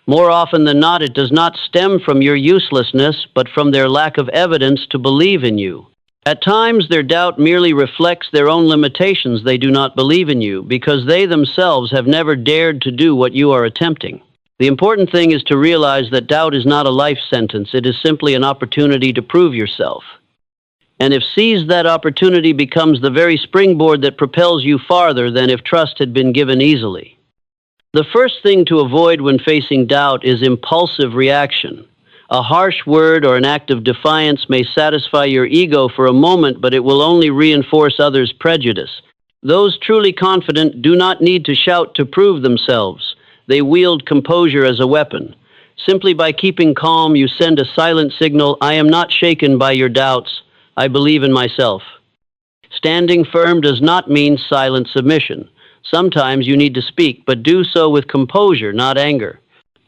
More often than not, it does not stem from your uselessness, but from their lack of evidence to believe in you. At times, their doubt merely reflects their own limitations. They do not believe in you because they themselves have never dared to do what you are attempting. The important thing is to realize that doubt is not a life sentence. It is simply an opportunity to prove yourself. And if seized, that opportunity becomes the very springboard that propels you farther than if trust had been given easily. The first thing to avoid when facing doubt is impulsive reaction. A harsh word or an act of defiance may satisfy your ego for a moment, but it will only reinforce others' prejudice. Those truly confident do not need to shout to prove themselves. They wield composure as a weapon. Simply by keeping calm, you send a silent signal: I am not shaken by your doubts. I believe in myself. Standing firm does not mean silent submission. Sometimes you need to speak, but do so with composure, not anger.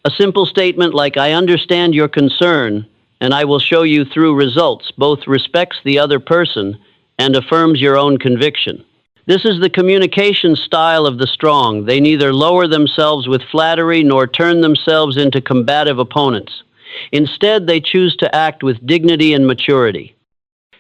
A simple statement like, I understand your concern, and I will show you through results, both respects the other person and affirms your own conviction. This is the communication style of the strong. They neither lower themselves with flattery nor turn themselves into combative opponents. Instead, they choose to act with dignity and maturity.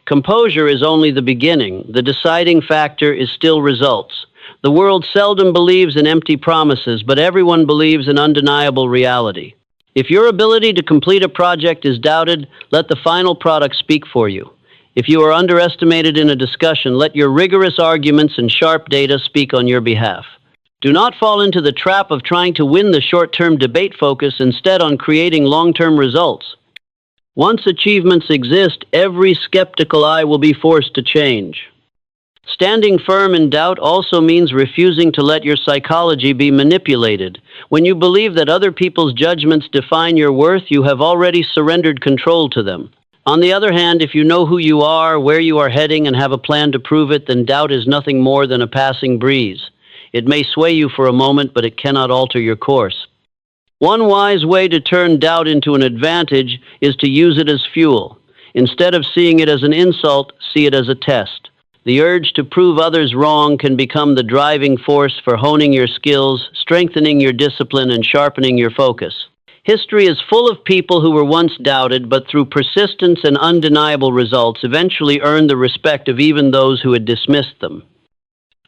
Composure is only the beginning. The deciding factor is still results. The world seldom believes in empty promises, but everyone believes in undeniable reality. If your ability to complete a project is doubted, let the final product speak for you. If you are underestimated in a discussion, let your rigorous arguments and sharp data speak on your behalf. Do not fall into the trap of trying to win the short-term debate. Focus instead on creating long-term results. Once achievements exist, every skeptical eye will be forced to change. Standing firm in doubt also means refusing to let your psychology be manipulated. When you believe that other people's judgments define your worth, you have already surrendered control to them. On the other hand, if you know who you are, where you are heading, and have a plan to prove it, then doubt is nothing more than a passing breeze. It may sway you for a moment, but it cannot alter your course. One wise way to turn doubt into an advantage is to use it as fuel. Instead of seeing it as an insult, see it as a test. The urge to prove others wrong can become the driving force for honing your skills, strengthening your discipline, and sharpening your focus. History is full of people who were once doubted, but through persistence and undeniable results eventually earned the respect of even those who had dismissed them.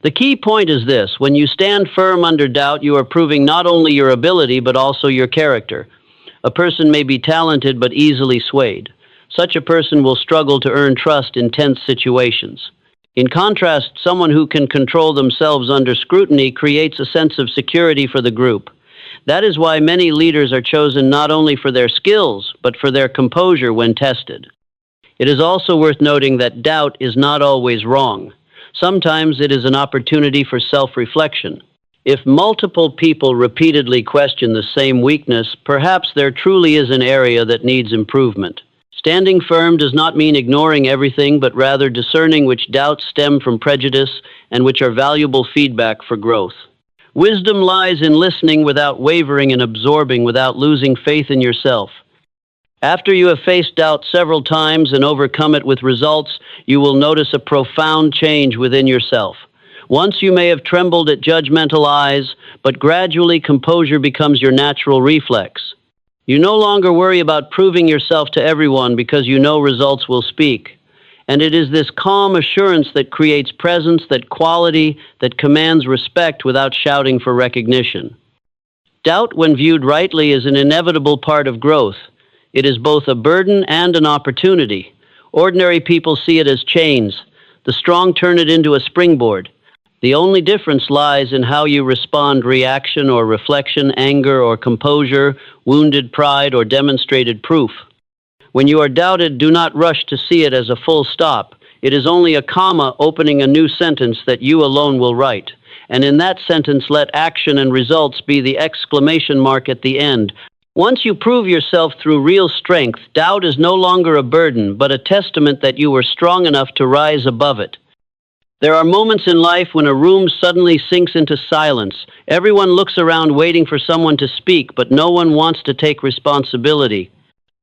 The key point is this: when you stand firm under doubt, you are proving not only your ability, but also your character. A person may be talented, but easily swayed. Such a person will struggle to earn trust in tense situations. In contrast, someone who can control themselves under scrutiny creates a sense of security for the group. That is why many leaders are chosen not only for their skills, but for their composure when tested. It is also worth noting that doubt is not always wrong. Sometimes it is an opportunity for self-reflection. If multiple people repeatedly question the same weakness, perhaps there truly is an area that needs improvement. Standing firm does not mean ignoring everything, but rather discerning which doubts stem from prejudice and which are valuable feedback for growth. Wisdom lies in listening without wavering and absorbing without losing faith in yourself. After you have faced doubt several times and overcome it with results, you will notice a profound change within yourself. Once you may have trembled at judgmental eyes, but gradually composure becomes your natural reflex. You no longer worry about proving yourself to everyone because you know results will speak. And it is this calm assurance that creates presence, that quality, that commands respect without shouting for recognition. Doubt, when viewed rightly, is an inevitable part of growth. It is both a burden and an opportunity. Ordinary people see it as chains. The strong turn it into a springboard. The only difference lies in how you respond: reaction or reflection, anger or composure, wounded pride or demonstrated proof. When you are doubted, do not rush to see it as a full stop. It is only a comma opening a new sentence that you alone will write. And in that sentence, let action and results be the exclamation mark at the end. Once you prove yourself through real strength, doubt is no longer a burden, but a testament that you were strong enough to rise above it. There are moments in life when a room suddenly sinks into silence. Everyone looks around waiting for someone to speak, but no one wants to take responsibility.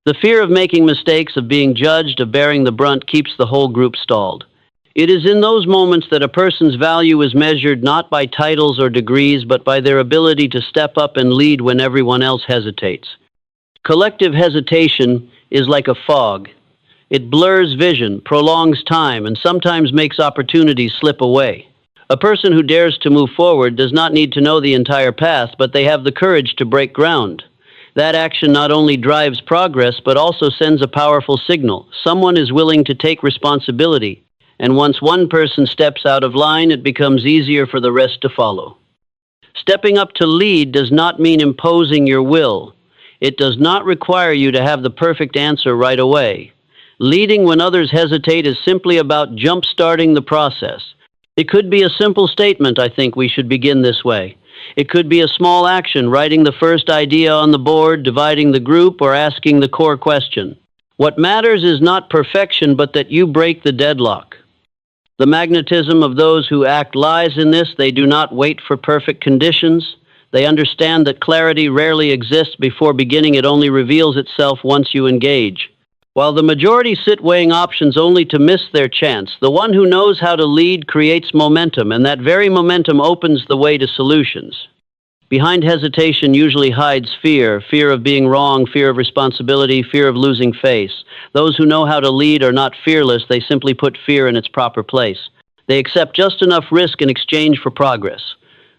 The fear of making mistakes, of being judged, of bearing the brunt keeps the whole group stalled. It is in those moments that a person's value is measured not by titles or degrees, but by their ability to step up and lead when everyone else hesitates. Collective hesitation is like a fog. It blurs vision, prolongs time, and sometimes makes opportunities slip away. A person who dares to move forward does not need to know the entire path, but they have the courage to break ground. That action not only drives progress, but also sends a powerful signal. Someone is willing to take responsibility. And once one person steps out of line, it becomes easier for the rest to follow. Stepping up to lead does not mean imposing your will. It does not require you to have the perfect answer right away. Leading when others hesitate is simply about jump-starting the process. It could be a simple statement, "I think we should begin this way." It could be a small action, writing the first idea on the board, dividing the group, or asking the core question. What matters is not perfection, but that you break the deadlock. The magnetism of those who act lies in this. They do not wait for perfect conditions. They understand that clarity rarely exists before beginning. It only reveals itself once you engage. While the majority sit weighing options only to miss their chance, the one who knows how to lead creates momentum, and that very momentum opens the way to solutions. Behind hesitation usually hides fear, fear of being wrong, fear of responsibility, fear of losing face. Those who know how to lead are not fearless. They simply put fear in its proper place. They accept just enough risk in exchange for progress.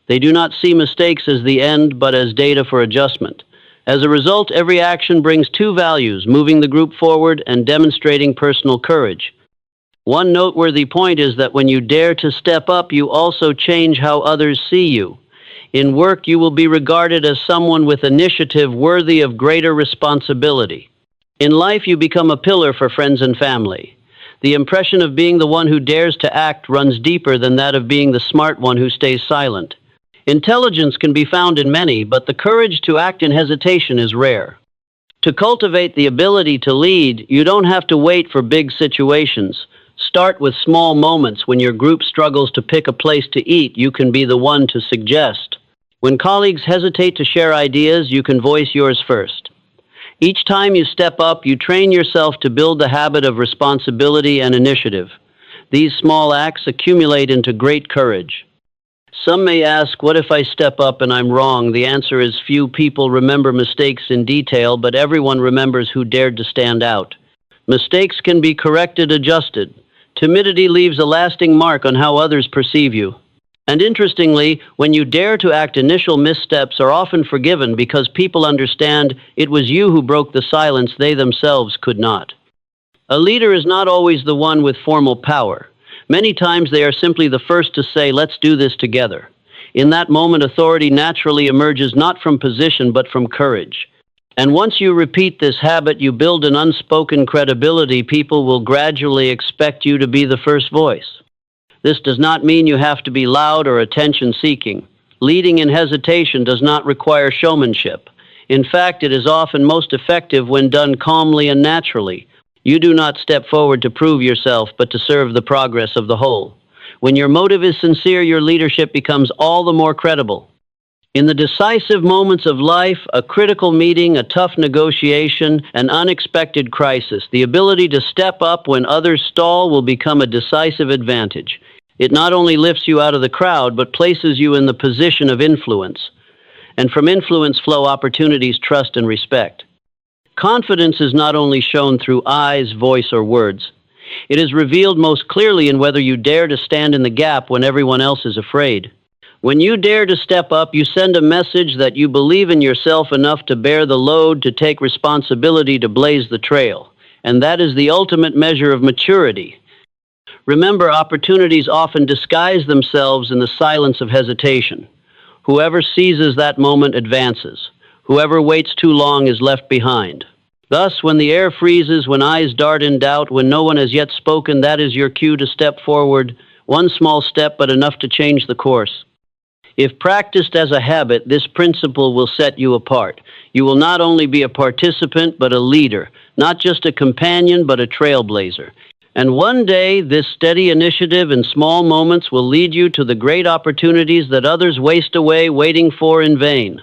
They do not see mistakes as the end, but as data for adjustment. As a result, every action brings two values: moving the group forward and demonstrating personal courage. One noteworthy point is that when you dare to step up, you also change how others see you. In work, you will be regarded as someone with initiative worthy of greater responsibility. In life, you become a pillar for friends and family. The impression of being the one who dares to act runs deeper than that of being the smart one who stays silent. Intelligence can be found in many, but the courage to act in hesitation is rare. To cultivate the ability to lead, you don't have to wait for big situations. Start with small moments. When your group struggles to pick a place to eat, you can be the one to suggest. When colleagues hesitate to share ideas, you can voice yours first. Each time you step up, you train yourself to build the habit of responsibility and initiative. These small acts accumulate into great courage. Some may ask, what if I step up and I'm wrong? The answer is few people remember mistakes in detail, but everyone remembers who dared to stand out. Mistakes can be corrected, adjusted. Timidity leaves a lasting mark on how others perceive you. And interestingly, when you dare to act, initial missteps are often forgiven because people understand it was you who broke the silence they themselves could not. A leader is not always the one with formal power. Many times they are simply the first to say, "Let's do this together." In that moment, authority naturally emerges not from position but from courage. And once you repeat this habit, you build an unspoken credibility. People will gradually expect you to be the first voice. This does not mean you have to be loud or attention-seeking. Leading in hesitation does not require showmanship. In fact, it is often most effective when done calmly and naturally. You do not step forward to prove yourself, but to serve the progress of the whole. When your motive is sincere, your leadership becomes all the more credible. In the decisive moments of life, a critical meeting, a tough negotiation, an unexpected crisis, the ability to step up when others stall will become a decisive advantage. It not only lifts you out of the crowd, but places you in the position of influence. And from influence flow opportunities, trust, and respect. Confidence is not only shown through eyes, voice, or words. It is revealed most clearly in whether you dare to stand in the gap when everyone else is afraid. When you dare to step up, you send a message that you believe in yourself enough to bear the load, to take responsibility, to blaze the trail. And that is the ultimate measure of maturity. Remember, opportunities often disguise themselves in the silence of hesitation. Whoever seizes that moment advances. Whoever waits too long is left behind. Thus, when the air freezes, when eyes dart in doubt, when no one has yet spoken, that is your cue to step forward. One small step, but enough to change the course. If practiced as a habit, this principle will set you apart. You will not only be a participant, but a leader. Not just a companion, but a trailblazer. And one day, this steady initiative in small moments will lead you to the great opportunities that others waste away waiting for in vain.